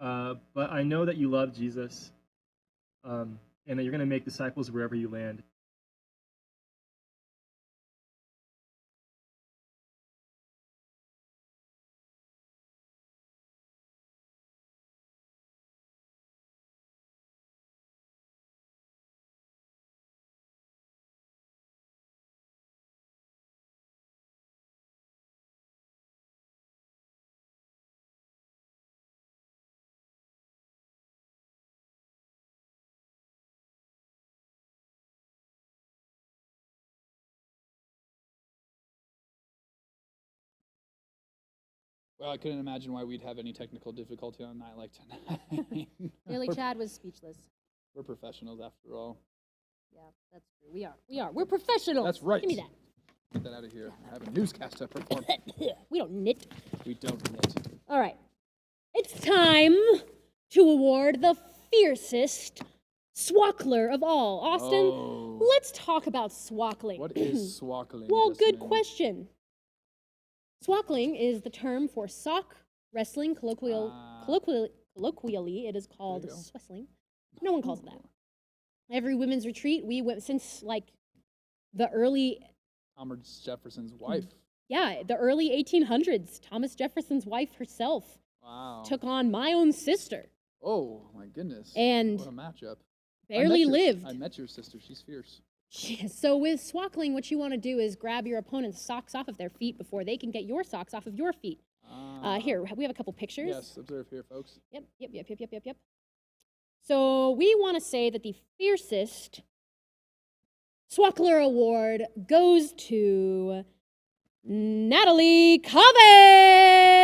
but I know that you love Jesus, and that you're gonna make disciples wherever you land. Well, I couldn't imagine why we'd have any technical difficulty on a night like tonight. Clearly, Chad was speechless. We're professionals after all. Yeah, that's true. We are. We are. We're professionals. That's right. Give me that. Get that out of here. I have a newscast to perform. We don't knit. We don't knit. All right. It's time to award the fiercest swackler of all. Austin, let's talk about swackling. What is swackling? Well, good Jasmine? question. Swackling is the term for sock wrestling. Colloquially, it is called swessling. No one calls it that. Every women's retreat, we went since like the early, Thomas Jefferson's wife. the early 1800s. Thomas Jefferson's wife herself Wow. took on my own sister. Oh my goodness. And what a matchup. barely lived. I met your sister. She's fierce. So with swackling, what you want to do is grab your opponent's socks off of their feet before they can get your socks off of your feet. Here, we have a couple pictures. Yes, observe here, folks. Yep. So we want to say that the fiercest Swackler Award goes to Natalie Covey.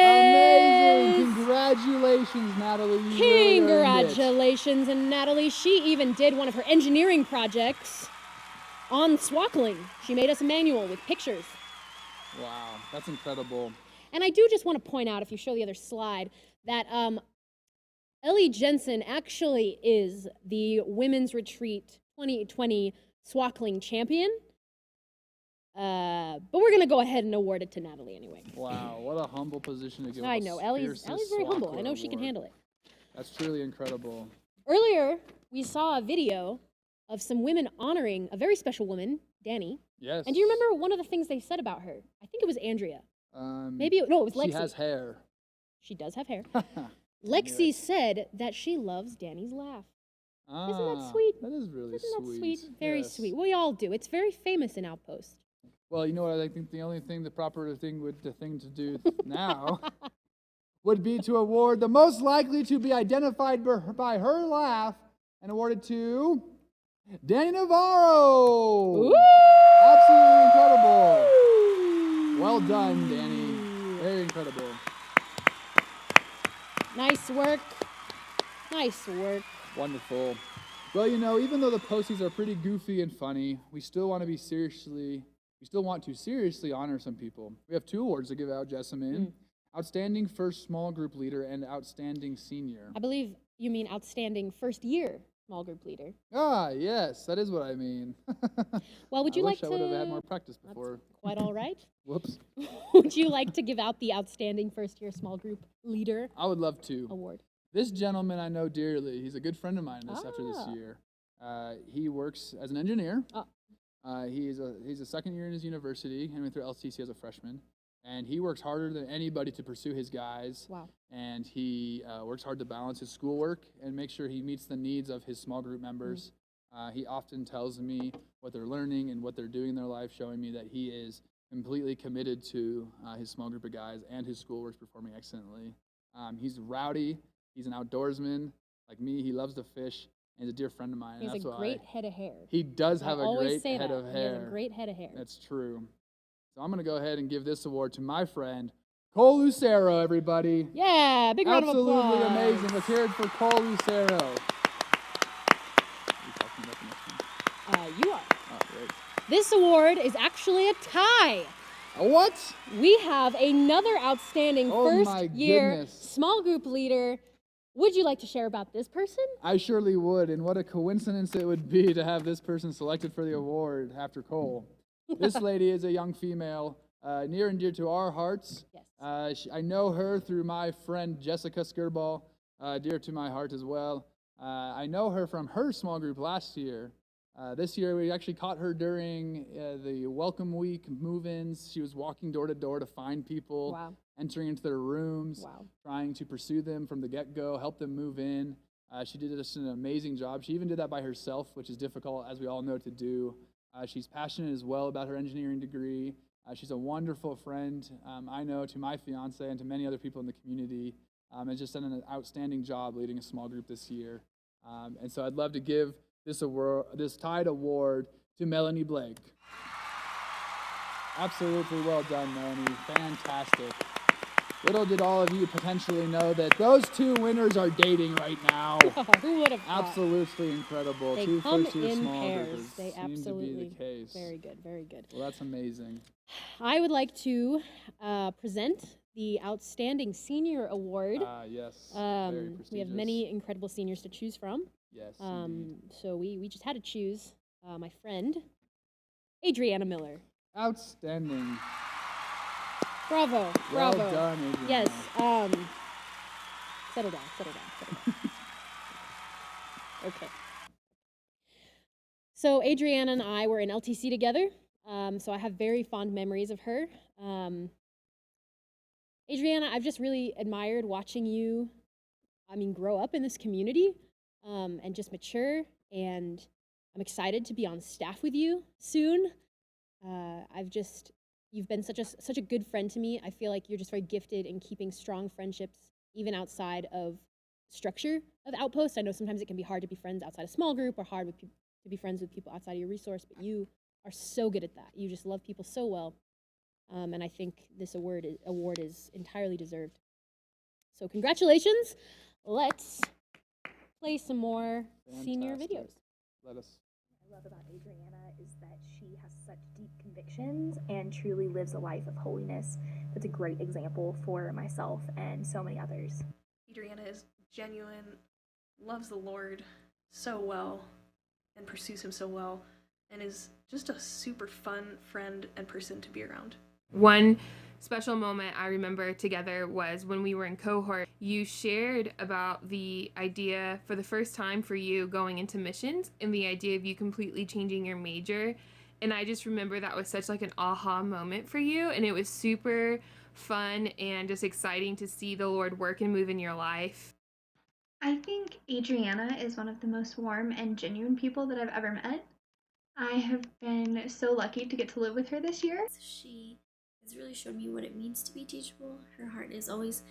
Amazing! Congratulations, Natalie. You really earned it. Congratulations, and Natalie, she even did one of her engineering projects on swackling. She made us a manual with pictures. Wow, that's incredible. And I do just want to point out, if you show the other slide, that Ellie Jensen actually is the Women's Retreat 2020 Swackling Champion. But we're going to go ahead and award it to Natalie anyway. Wow, what a humble position to give. I know, Ellie's very humble. I know she can handle it. That's truly incredible. Earlier, we saw a video of some women honoring a very special woman, Danny. Yes. And do you remember one of the things they said about her? I think it was Andrea. Maybe, no, it was Lexi. She has hair. She does have hair. Lexi said that she loves Danny's laugh. Isn't that sweet? That is really Isn't that sweet. sweet? Very sweet. We all do. It's very famous in Outpost. Well, you know what? I think the only thing, the proper thing to do now would be to award the most likely to be identified by her laugh and awarded to Danny Navarro. Woo! Absolutely incredible. Well done, Danny. Very incredible. Nice work. Nice work. Wonderful. Well, you know, even though the posties are pretty goofy and funny, we still want to seriously honor some people. We have 2 awards to give out, Jessamine. Outstanding First Small Group Leader and Outstanding Senior. I believe you mean outstanding first year small group leader. Ah, yes, that is what I mean. Well, would you like to... I wish I would have had more practice before. That's quite all right. Whoops. Would you like to give out the outstanding first year small group leader? I would love to. Award. This gentleman I know dearly. He's a good friend of mine after this year. He works as an engineer. He's a second year in his university. He went through LCC as a freshman. And he works harder than anybody to pursue his guys. Wow. And he works hard to balance his schoolwork and make sure he meets the needs of his small group members. He often tells me what they're learning and what they're doing in their life, showing me that he is completely committed to his small group of guys, and his schoolwork's performing excellently. He's rowdy. He's an outdoorsman. Like me, he loves to fish. And he's a dear friend of mine. He has a great head of hair. He does have a great head of hair. He has a great head of hair. That's true. So I'm going to go ahead and give this award to my friend, Cole Lucero, everybody. Yeah, big round of applause. Absolutely amazing. Let's hear it for Cole Lucero. You are. Oh, great. This award is actually a tie. What? We have another outstanding first year goodness. Small group leader. Would you like to share about this person? I surely would, and what a coincidence it would be to have this person selected for the award after Cole. This lady is a young female, near and dear to our hearts. Yes. I know her through my friend Jessica Skirball, dear to my heart as well. I know her from her small group last year. This year we actually caught her during the Welcome Week move-ins. She was walking door to door to find people, entering into their rooms, trying to pursue them from the get-go, help them move in. She did just an amazing job. She even did that by herself, which is difficult, as we all know, to do. She's passionate as well about her engineering degree. She's a wonderful friend, I know, to my fiance and to many other people in the community, and just done an outstanding job leading a small group this year. And so I'd love to give this tied award to Melanie Blake. Absolutely well done, Melanie. Fantastic. Little did all of you potentially know that those 2 winners are dating right now. Who would have thought? Absolutely incredible. They 2 come first-year in small pairs. groupers. They absolutely. Seems to be the case. Very good. Very good. Well, that's amazing. I would like to present the Outstanding Senior Award. Yes. Very prestigious. We have many incredible seniors to choose from. Yes. So we just had to choose my friend, Adriana Miller. Outstanding. Bravo. Well Bravo. done, Adriana. Yes. Settle down. Okay. So Adriana and I were in LTC together. So I have very fond memories of her. Adriana, I've just really admired watching you, grow up in this community and just mature. And I'm excited to be on staff with you soon. You've been such a good friend to me. I feel like you're just very gifted in keeping strong friendships, even outside of structure of Outpost. I know sometimes it can be hard to be friends outside a small group or hard to be friends with people outside of your resource, but you are so good at that. You just love people so well. And I think this award is entirely deserved. So congratulations. Let's play some more senior videos. Let us. What I love about Adriana is that she has such deep convictions and truly lives a life of holiness. That's a great example for myself and so many others. Adriana is genuine, loves the Lord so well, and pursues him so well, and is just a super fun friend and person to be around. One special moment I remember together was when we were in cohort. You shared about the idea for the first time for you going into missions and the idea of you completely changing your major. And I just remember that was such like an aha moment for you, and it was super fun and just exciting to see the Lord work and move in your life. I think Adriana is one of the most warm and genuine people that I've ever met. I have been so lucky to get to live with her this year. She has really shown me what it means to be teachable. Her heart is always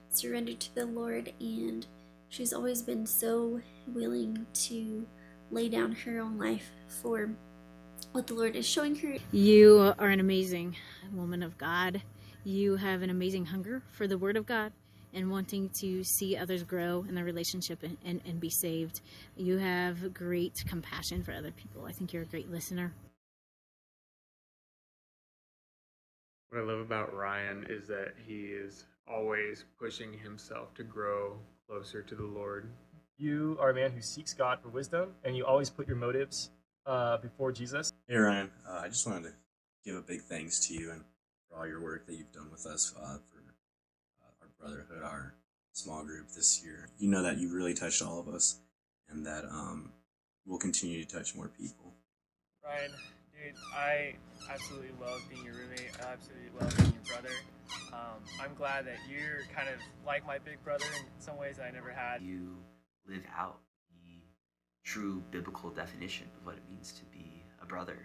surrendered to the Lord, and she's always been so willing to lay down her own life for what the Lord is showing her. You are an amazing woman of God. You have an amazing hunger for the Word of God and wanting to see others grow in their relationship and be saved. You have great compassion for other people. I think you're a great listener. What I love about Ryan is that he is always pushing himself to grow closer to the Lord. You are a man who seeks God for wisdom, and you always put your motives before Jesus. Hey Ryan, I just wanted to give a big thanks to you and for all your work that you've done with us for our brotherhood, our small group this year. You know that you've really touched all of us, and that we'll continue to touch more people. Ryan, dude, I absolutely love being your roommate. I absolutely love being your brother. I'm glad that you're kind of like my big brother in some ways that I never had. You live out the true biblical definition of what it means to be a brother.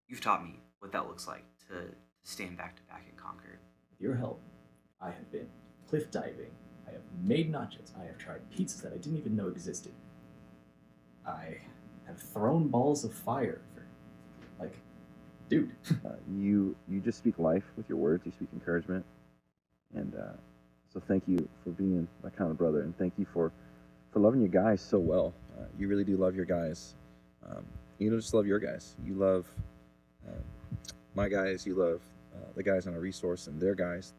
You've taught me what that looks like to stand back to back and conquer. With your help, I have been cliff diving, I have made nachos, I have tried pizzas that I didn't even know existed. I have thrown balls of fire for, like, dude. You just speak life with your words, you speak encouragement, and so thank you for being my kind of brother, and thank you for loving your guys so well. You really do love your guys. You don't just love your guys, you love my guys, you love the guys on our resource and their guys.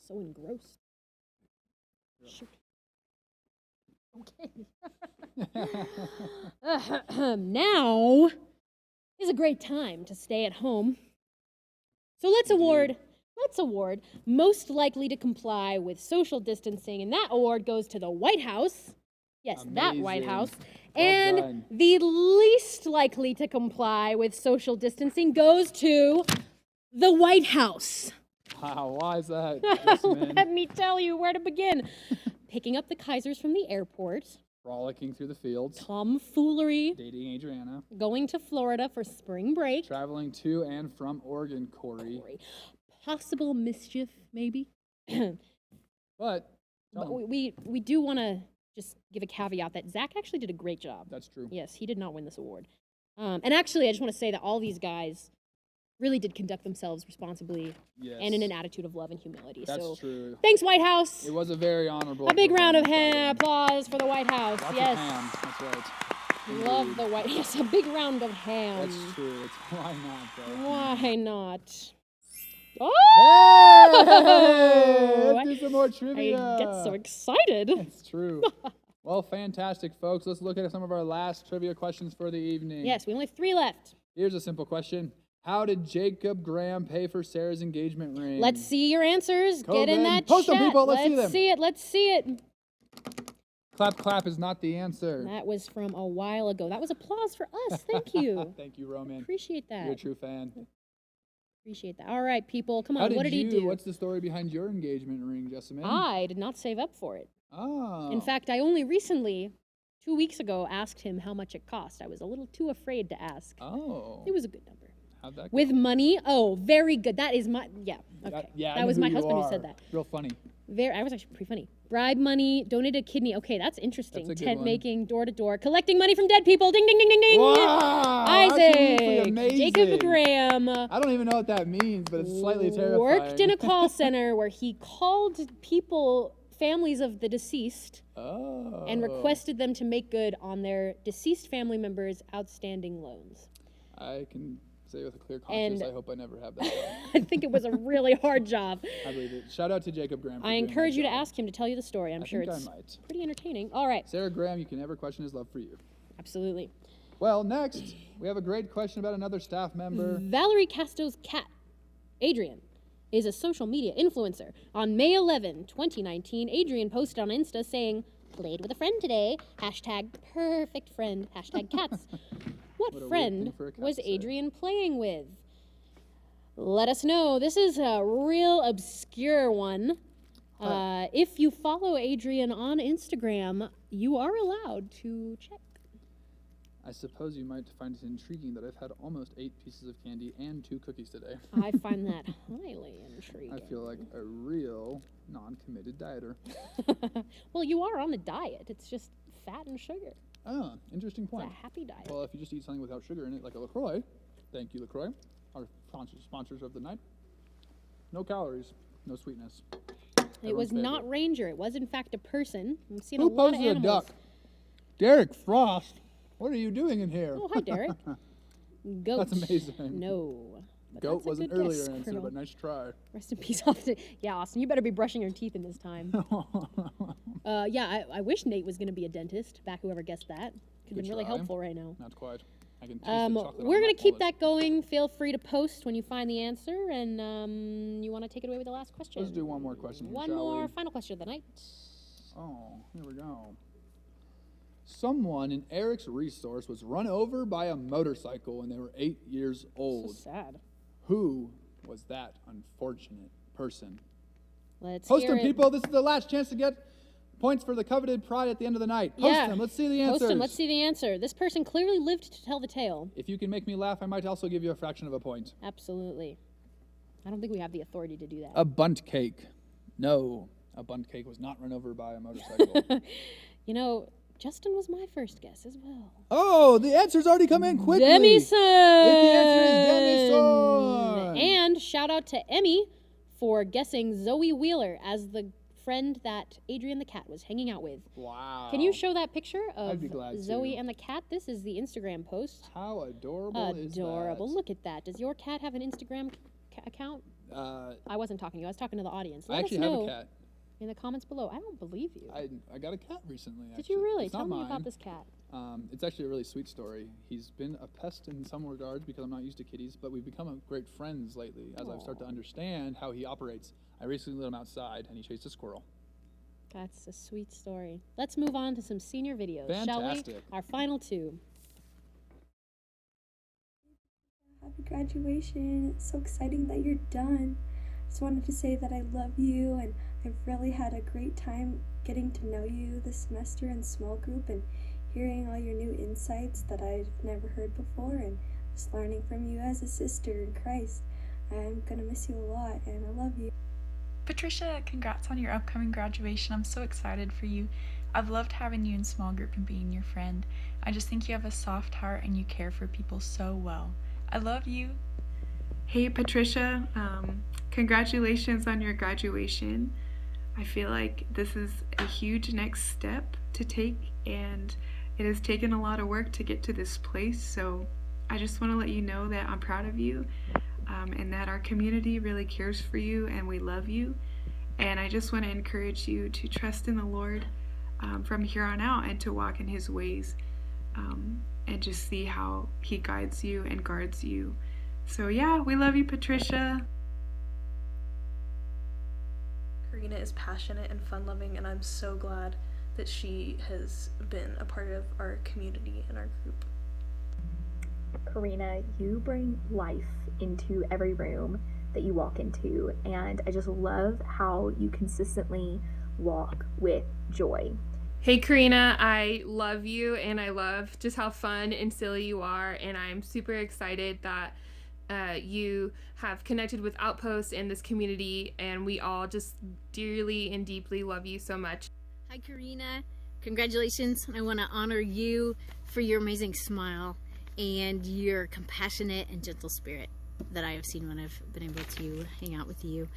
So engrossed. Shoot. Okay. Now is a great time to stay at home. So let's award most likely to comply with social distancing, and that award goes to the White House. Yes, that White House. And the least likely to comply with social distancing goes to the White House. Wow, why is that? Jessamine? Let me tell you where to begin. Picking up the Kaisers from the airport. Frolicking through the fields. Tomfoolery. Dating Adriana. Going to Florida for spring break. Traveling to and from Oregon, Corey. Possible mischief, maybe. But we do want to just give a caveat that Zach actually did a great job. That's true. Yes, he did not win this award. And actually, I just want to say that all these guys really did conduct themselves responsibly and in an attitude of love and humility. That's true. Thanks, White House. It was a very honorable. A big round of applause for the White House. Lots yes. of ham. That's right. Love the White House. Yes, a big round of ham. That's true. Why not, though? Why not? Oh! Hey, let's do some more trivia. I get so excited. It's true. Well, fantastic, folks. Let's look at some of our last trivia questions for the evening. Yes, we only have 3 left. Here's a simple question. How did Jacob Graham pay for Sarah's engagement ring? Let's see your answers. Get in that Post chat. them, people. Let's see them. Let's see it. Clap, clap is not the answer. That was from a while ago. That was applause for us. Thank you. Thank you, Roman. Appreciate that. You're a true fan. Appreciate that. All right, people. Come on. What did he do? What's the story behind your engagement ring, Jessamine? I did not save up for it. Oh. In fact, I only recently, 2 weeks ago, asked him how much it cost. I was a little too afraid to ask. Oh. It was a good number. How'd that go? With money? Oh, very good. That is my, okay. That was my husband who said that. Real funny. I was actually pretty funny. Bribe money, donated kidney. Okay, that's interesting. That's a good Tent one. making, door to door, collecting money from dead people. Ding, ding, ding, ding, ding. Wow, Isaac, amazing. Jacob Graham. I don't even know what that means, but it's slightly terrifying. Worked in a call center where he called people, families of the deceased, and requested them to make good on their deceased family members' outstanding loans. I can Say it with a clear conscience. I hope I never have that job. I think it was a really hard job. I believe it. Shout out to Jacob Graham. I encourage you to ask him to tell you the story. I'm sure think it's I might. pretty entertaining. All right. Sarah Graham, you can never question his love for you. Absolutely. Well, next, we have a great question about another staff member. Valerie Casto's cat, Adrian, is a social media influencer. On May 11, 2019, Adrian posted on Insta saying, "Played with a friend today. Hashtag perfect friend. Hashtag cats." What What a weird friend thing for a cat was to say. Adrian playing with? Let us know. This is a real obscure one. If you follow Adrian on Instagram, you are allowed to check. I suppose you might find it intriguing that I've had almost 8 pieces of candy and 2 cookies today. I find that highly intriguing. I feel like a real non-committed dieter. Well, you are on a diet. It's just fat and sugar. Oh, interesting point. It's a happy diet. Well, if you just eat something without sugar in it, like a LaCroix, thank you, LaCroix, our sponsors of the night. No calories, no sweetness. It was not Ranger. It was, in fact, a person. I'm seeing Who a lot of posted a animals. duck? Derek Frost. What are you doing in here? Oh, hi, Derek. Goat. That's amazing. No. But Goat that's a was an good earlier guess, answer, Colonel. but nice try. Rest in peace, Austin. Yeah, Austin, you better be brushing your teeth in this time. Yeah, I wish Nate was going to be a dentist. Back whoever guessed that. Could have been really try. helpful right now. Not quite. I can taste the chocolate We're on going my to keep wallet. that going. Feel free to post when you find the answer. And you want to take it away with the last question? Let's do one more question here, One shall more we? final question of the night. Oh, here we go. Someone in Eric's resource was run over by a motorcycle when they were 8 years old. So sad. Who was that unfortunate person? Let's Post hear them, it. people. This is the last chance to get points for the coveted pride at the end of the night. Post them. Let's see the answers. Post them. Let's see the answer. This person clearly lived to tell the tale. If you can make me laugh, I might also give you a fraction of a point. Absolutely. I don't think we have the authority to do that. A bunt cake. No, a bunt cake was not run over by a motorcycle. You know, Justin was my first guess as well. Oh, the answers already come in quickly. Demison! The answer is Demison! And shout out to Emmy for guessing Zoe Wheeler as the friend that Adrian the cat was hanging out with. Wow. Can you show that picture of I'd be glad Zoe to. and the cat? This is the Instagram post. How adorable is that? Adorable. Look at that. Does your cat have an Instagram account? I wasn't talking to you. I was talking to the audience. I Let actually us have know a cat. in the comments below. I don't believe you. I got a cat recently. Did Actually. you really? It's Tell not me mine. about this cat. It's actually a really sweet story. He's been a pest in some regards because I'm not used to kitties, but we've become great friends lately as I've started to understand how he operates. I recently let him outside and he chased a squirrel. That's a sweet story. Let's move on to some senior videos, shall we? Fantastic. Our final two. Happy graduation. It's so exciting that you're done. Just wanted to say that I love you and I've really had a great time getting to know you this semester in small group and hearing all your new insights that I've never heard before and just learning from you as a sister in Christ. I'm gonna miss you a lot and I love you. Patricia, congrats on your upcoming graduation. I'm so excited for you. I've loved having you in small group and being your friend. I just think you have a soft heart and you care for people so well. I love you. Hey Patricia, congratulations on your graduation. I feel like this is a huge next step to take and it has taken a lot of work to get to this place, so I just want to let you know that I'm proud of you and that our community really cares for you and we love you, and I just want to encourage you to trust in the Lord from here on out and to walk in His ways and just see how He guides you and guards you. So yeah, we love you, Patricia. Karina is passionate and fun-loving, and I'm so glad that she has been a part of our community and our group. Karina, you bring life into every room that you walk into, and I just love how you consistently walk with joy. Hey Karina, I love you and I love just how fun and silly you are, and I'm super excited that you have connected with Outpost and this community, and we all just dearly and deeply love you so much. Hi Karina, congratulations. I want to honor you for your amazing smile and your compassionate and gentle spirit that I have seen when I've been able to hang out with you.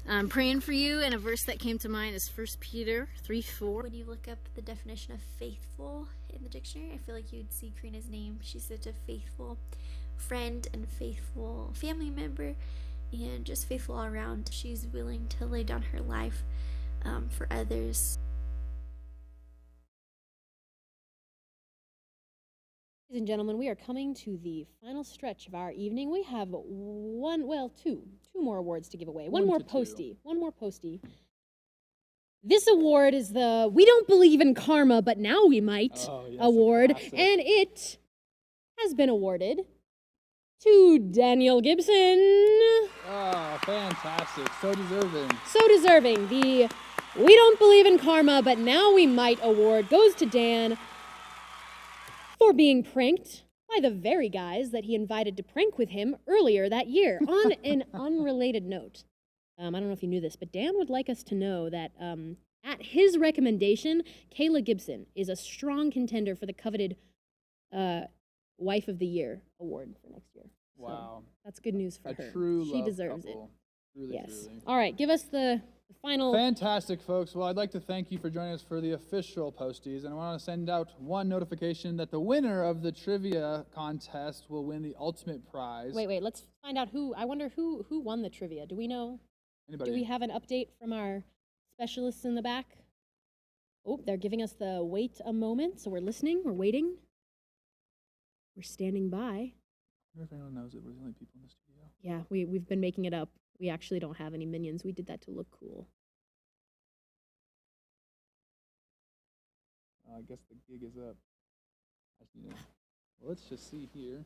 I'm praying for you, and a verse that came to mind is 1 Peter 3:4. When you look up the definition of faithful in the dictionary, I feel like you'd see Karina's name. She's such a faithful friend and faithful family member, and just faithful all around. She's willing to lay down her life for others. Ladies and gentlemen, we are coming to the final stretch of our evening. We have two more awards to give away. One more postie. This award is the We Don't Believe in Karma, but Now We Might award, and it has been awarded to Daniel Gibson. Oh, fantastic. So deserving. So deserving. The We Don't Believe in Karma, but Now We Might award goes to Dan for being pranked by the very guys that he invited to prank with him earlier that year. On an unrelated note, I don't know if you knew this, but Dan would like us to know that at his recommendation, Kayla Gibson is a strong contender for the coveted Wife of the Year award for next year. Wow. So that's good news for her. A true She love deserves couple. it. Truly, Yes. truly. All right, give us the final. Fantastic, folks. Well, I'd like to thank you for joining us for the official posties, and I want to send out one notification that the winner of the trivia contest will win the ultimate prize. Wait, let's find out who. I wonder who won the trivia. Do we know? Anybody? Do we have an update from our specialists in the back? Oh, they're giving us the wait a moment, so we're listening, we're waiting. We're standing by. I wonder if anyone knows that we're the only people in the studio. Yeah, we've been making it up. We actually don't have any minions. We did that to look cool. I guess the gig is up. Well, let's just see here.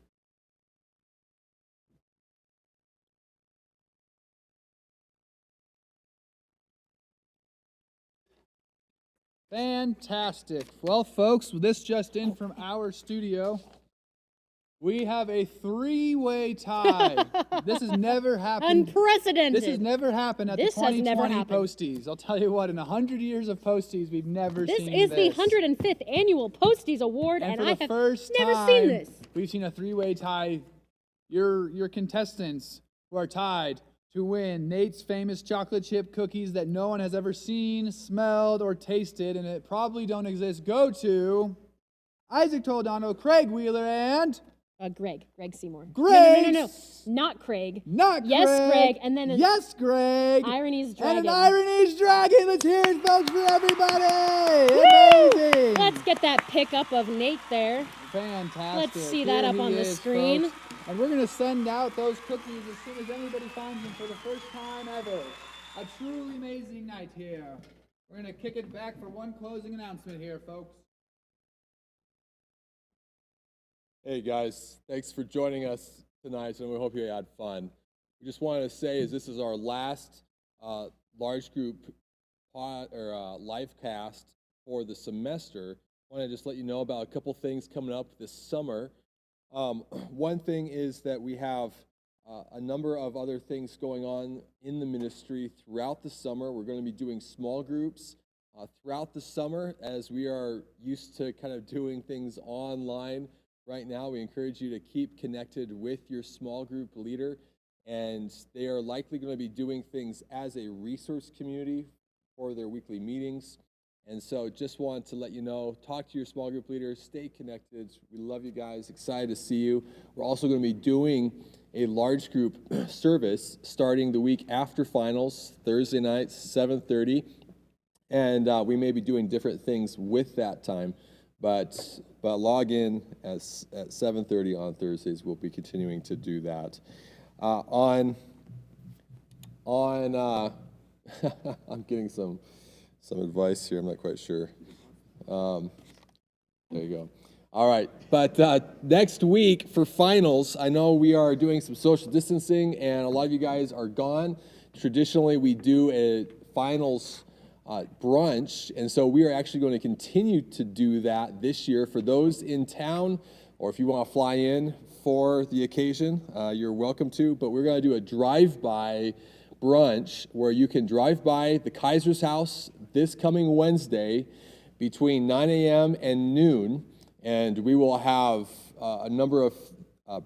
Fantastic. Well, folks, this just in from our studio. We have a three-way tie. This has never happened. Unprecedented. This has never happened at This the has 2020 never happened. Posties. I'll tell you what, in 100 years of Posties, we've never This seen is this. the 105th annual Posties Award, and for I the have first never time, seen this. We've seen a three-way tie. Your contestants who are tied to win Nate's famous chocolate chip cookies that no one has ever seen, smelled, or tasted, and it probably don't exist, go to Isaac Toledano, Craig Wheeler, and Greg Seymour. Greg. No. Not Craig. Not yes, Greg. Greg. And then yes, Greg. Irony's Dragon. And an Irony's Dragon. Let's hear it, folks, for everybody. Woo! Amazing. Let's get that pickup of Nate there. Fantastic. Let's see that Here up on he the is, screen. Folks. And we're going to send out those cookies as soon as anybody finds them for the first time ever. A truly amazing night here. We're going to kick it back for one closing announcement here, folks. Hey guys, thanks for joining us tonight, and we hope you had fun. We just wanted to say this is our last large group live cast for the semester. I want to just let you know about a couple things coming up this summer. One thing is that we have a number of other things going on in the ministry throughout the summer. We're going to be doing small groups throughout the summer, as we are used to kind of doing things online. Right now, we encourage you to keep connected with your small group leader, and they are likely going to be doing things as a resource community for their weekly meetings. And so just wanted to let you know, talk to your small group leader, stay connected. We love you guys, excited to see you. We're also going to be doing a large group service starting the week after finals, Thursday night, 7:30. And we may be doing different things with that time. But log in at 7:30 on Thursdays. We'll be continuing to do that. I'm getting some advice here. I'm not quite sure. There you go. All right. But next week for finals, I know we are doing some social distancing, and a lot of you guys are gone. Traditionally, we do a finals brunch, and so we are actually going to continue to do that this year. For those in town, or if you want to fly in for the occasion, you're welcome to, but we're going to do a drive-by brunch where you can drive by the Kaiser's house this coming Wednesday between 9 a.m. and noon, and we will have a number of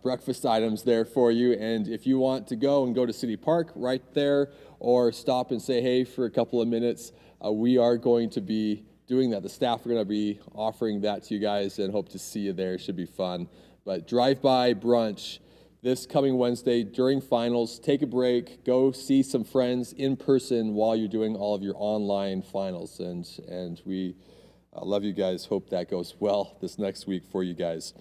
breakfast items there for you. And if you want to go to City Park right there, or stop and say hey for a couple of minutes, we are going to be doing that. The staff are going to be offering that to you guys, and hope to see you there. It should be fun. But drive-by brunch this coming Wednesday during finals. Take a break, go see some friends in person while you're doing all of your online finals. And we love you guys. Hope that goes well this next week for you guys.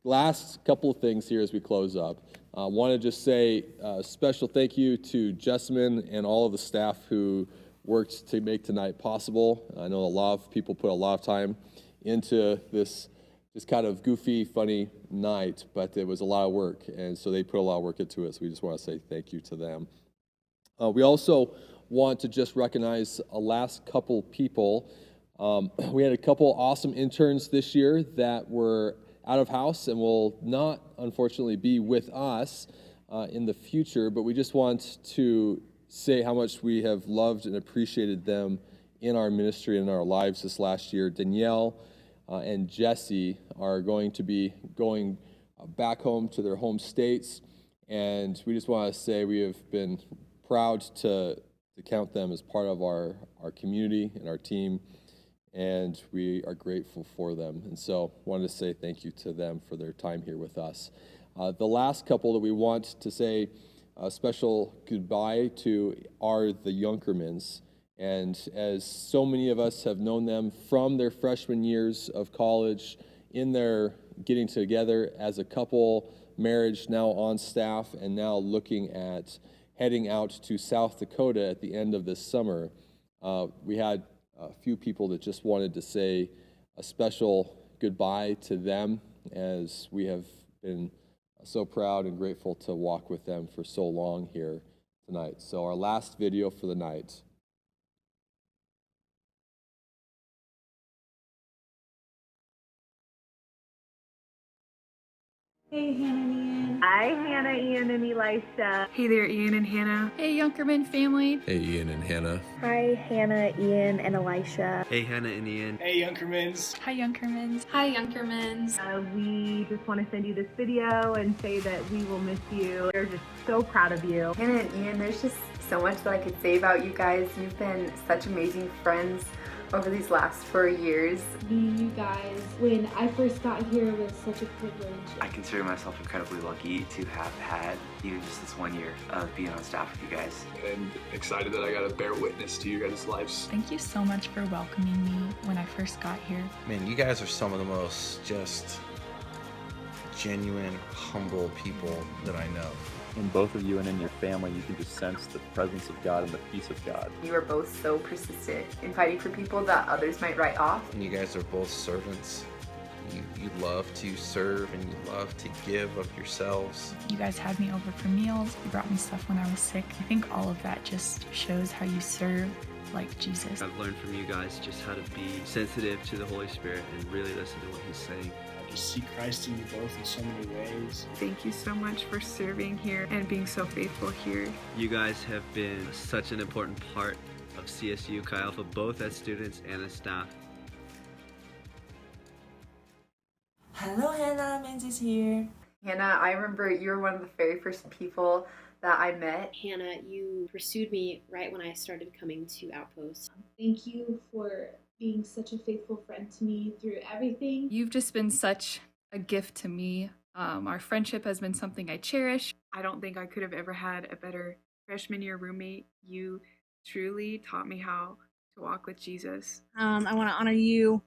Last couple of things here as we close up. I want to just say a special thank you to Jessamine and all of the staff who worked to make tonight possible. I know a lot of people put a lot of time into this just kind of goofy, funny night, but it was a lot of work, and so they put a lot of work into it, so we just want to say thank you to them. We also want to just recognize a last couple people. We had a couple awesome interns this year that were out of house and will not, unfortunately, be with us in the future, but we just want to say how much we have loved and appreciated them in our ministry and in our lives this last year. Danielle and Jesse are going to be going back home to their home states, and we just want to say we have been proud to count them as part of our community and our team, and we are grateful for them. And so I wanted to say thank you to them for their time here with us. The last couple that we want to say a special goodbye to are the Junkermans. And as so many of us have known them from their freshman years of college, in their getting together as a couple, marriage, now on staff, and now looking at heading out to South Dakota at the end of this summer, we had a few people that just wanted to say a special goodbye to them, as we have been so proud and grateful to walk with them for so long here tonight. So our last video for the night. Hey, Hannah and Ian. Hi, Hannah, Ian, and Elisha. Hey there, Ian and Hannah. Hey, Junkerman family. Hey, Ian and Hannah. Hi, Hannah, Ian, and Elisha. Hey, Hannah and Ian. Hey, Junkermans. Hi, Junkermans. Hi, Junkermans. We just want to send you this video and say that we will miss you. We're just so proud of you. Hannah and Ian, there's just so much that I could say about you guys. You've been such amazing friends over these last 4 years. Meeting you guys when I first got here was such a privilege. I consider myself incredibly lucky to have had even just this 1 year of being on staff with you guys. And excited that I got to bear witness to your guys' lives. Thank you so much for welcoming me when I first got here. Man, you guys are some of the most just genuine, humble people that I know. In both of you and in your family, you can just sense the presence of God and the peace of God. You are both so persistent in fighting for people that others might write off. And you guys are both servants. You love to serve and you love to give of yourselves. You guys had me over for meals. You brought me stuff when I was sick. I think all of that just shows how you serve like Jesus. I've learned from you guys just how to be sensitive to the Holy Spirit and really listen to what He's saying. Just see Christ in you both in so many ways. Thank you so much for serving here and being so faithful here. You guys have been such an important part of CSU Chi Alpha, both as students and as staff. Hello, Hannah. Menzies here. Hannah, I remember you were one of the very first people that I met. Hannah, you pursued me right when I started coming to Outpost. Thank you for being such a faithful friend to me through everything. You've just been such a gift to me. Our friendship has been something I cherish. I don't think I could have ever had a better freshman year roommate. You truly taught me how to walk with Jesus. I want to honor you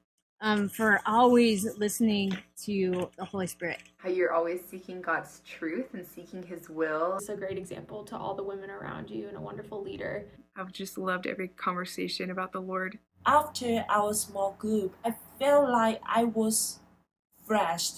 for always listening to the Holy Spirit. How you're always seeking God's truth and seeking His will. It's a great example to all the women around you and a wonderful leader. I've just loved every conversation about the Lord. After our small group, I felt like I was fresh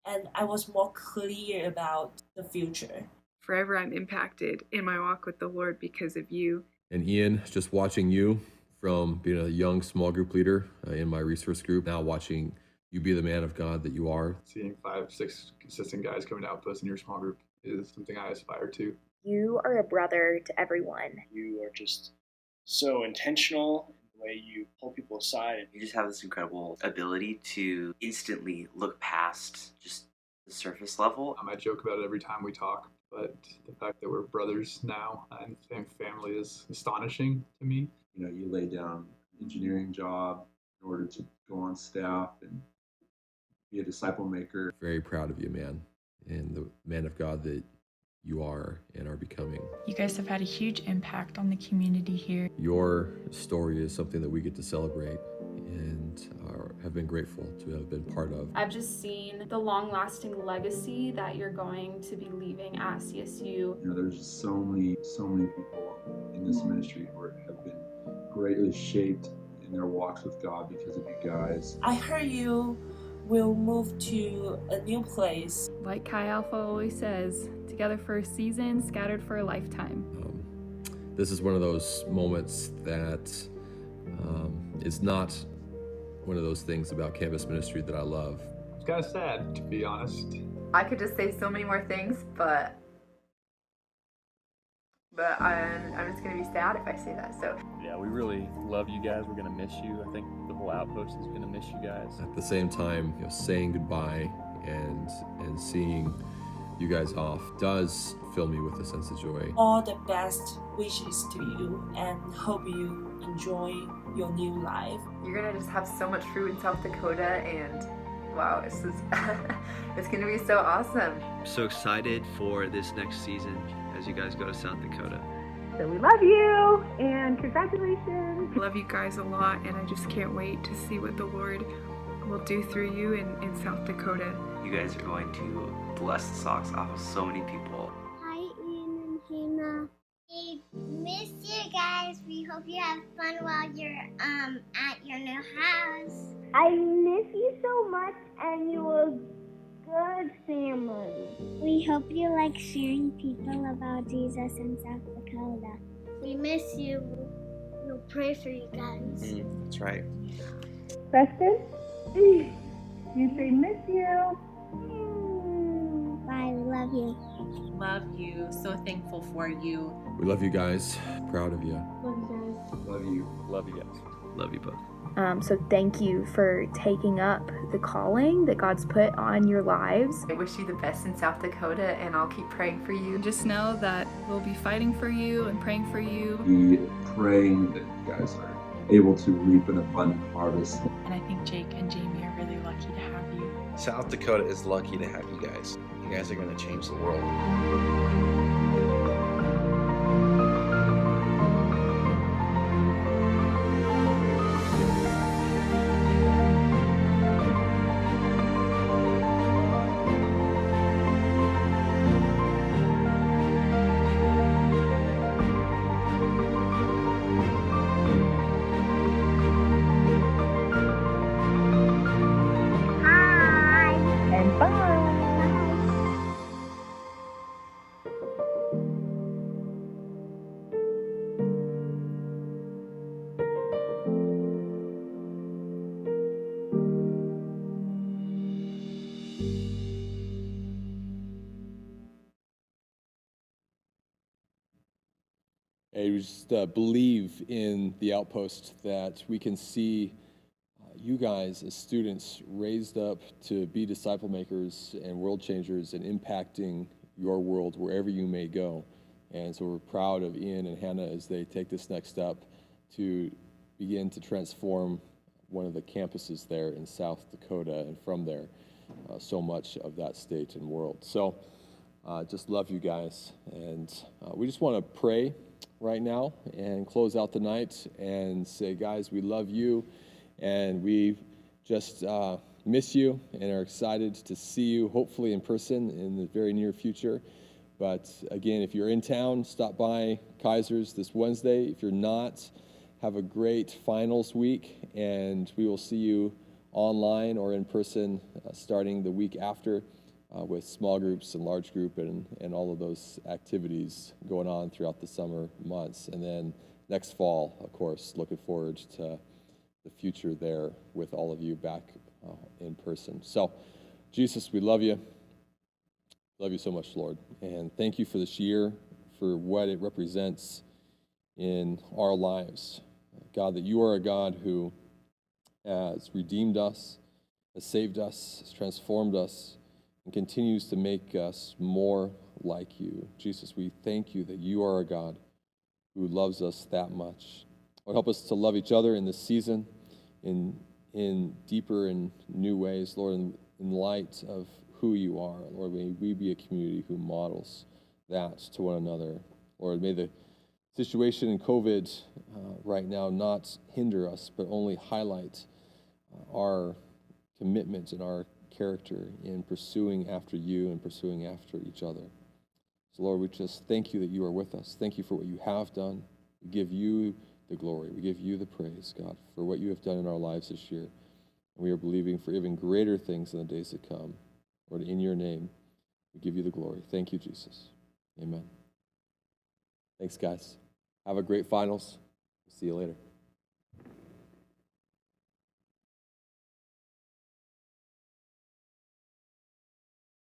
and I was more clear about the future. Forever I'm impacted in my walk with the Lord because of you. And Ian, just watching you from being a young small group leader in my resource group, now watching you be the man of God that you are. Seeing 5, 6 consistent guys coming to Outpost in your small group is something I aspire to. You are a brother to everyone. You are just so intentional in the way you pull people aside. You just have this incredible ability to instantly look past just the surface level. I might joke about it every time we talk, but the fact that we're brothers now and the same family is astonishing to me. You know, you lay down an engineering job in order to go on staff and be a disciple maker. Very proud of you, man, and the man of God that you are and are becoming. You guys have had a huge impact on the community here. Your story is something that we get to celebrate and have been grateful to have been part of. I've just seen the long-lasting legacy that you're going to be leaving at CSU. You know, there's so many people in this ministry who have been greatly shaped in their walks with God because of you guys. I heard you will move to a new place. Like Chi Alpha always says, together for a season, scattered for a lifetime. This is one of those moments that is not one of those things about campus ministry that I love. It's kind of sad, to be honest. I could just say so many more things, but I'm just gonna be sad if I say that. So yeah, we really love you guys. We're gonna miss you. I think the whole Outpost is gonna miss you guys. At the same time, saying goodbye and seeing you guys off does fill me with a sense of joy. All the best wishes to you, and hope you enjoy your new life. you're gonna just have so much fruit in South Dakota, and wow, it's just it's gonna be so awesome. I'm so excited for this next season as you guys go to South Dakota. So we love you, and congratulations. Love you guys a lot, and I just can't wait to see what the Lord will do through you in South Dakota. You guys are going to bless the socks off of so many people. Hi, Ian and Hannah. We miss you guys. We hope you have fun while you're at your new house. I miss you so much, and you're a good family. We hope you like sharing people about Jesus in South Dakota. We miss you. We'll pray for you guys. That's right. Preston, you say miss you. Bye, we love you. Love you. So thankful for you. We love you guys. Proud of you. Love you guys. Love you. Love you guys. Love you both. So thank you for taking up the calling that God's put on your lives. I wish you the best in South Dakota, and I'll keep praying for you. Just know that we'll be fighting for you and praying for you. Be praying that you guys are able to reap an abundant harvest. And I think Jake and Jamie are really lucky to have you. South Dakota is lucky to have you guys. You guys are going to change the world. And bye. And we just believe in the Outpost that we can see you guys as students raised up to be disciple makers and world changers and impacting your world wherever you may go. And so we're proud of Ian and Hannah as they take this next step to begin to transform one of the campuses there in South Dakota, and from there, so much of that state and world. So just love you guys. And we just want to pray right now and close out the night and say, guys, we love you. And we just miss you and are excited to see you, hopefully in person in the very near future. But again, if you're in town, stop by Kaiser's this Wednesday. If you're not, have a great finals week, and we will see you online or in person starting the week after with small groups and large group and all of those activities going on throughout the summer months. And then next fall, of course, looking forward to the future there with all of you back in person. So, Jesus, we love you. Love you so much, Lord. And thank you for this year, for what it represents in our lives. God, that you are a God who has redeemed us, has saved us, has transformed us, and continues to make us more like you. Jesus, we thank you that you are a God who loves us that much. Lord, help us to love each other in this season in deeper and new ways, Lord, in light of who you are. Lord, may we be a community who models that to one another. Lord, may the situation in COVID right now not hinder us, but only highlight our commitment and our character in pursuing after you and pursuing after each other. So Lord, we just thank you that you are with us. Thank you for what you have done. We give you the glory. We give you the praise, God, for what you have done in our lives this year. And we are believing for even greater things in the days to come. Lord, in your name, we give you the glory. Thank you, Jesus. Amen. Thanks, guys. Have a great finals. See you later.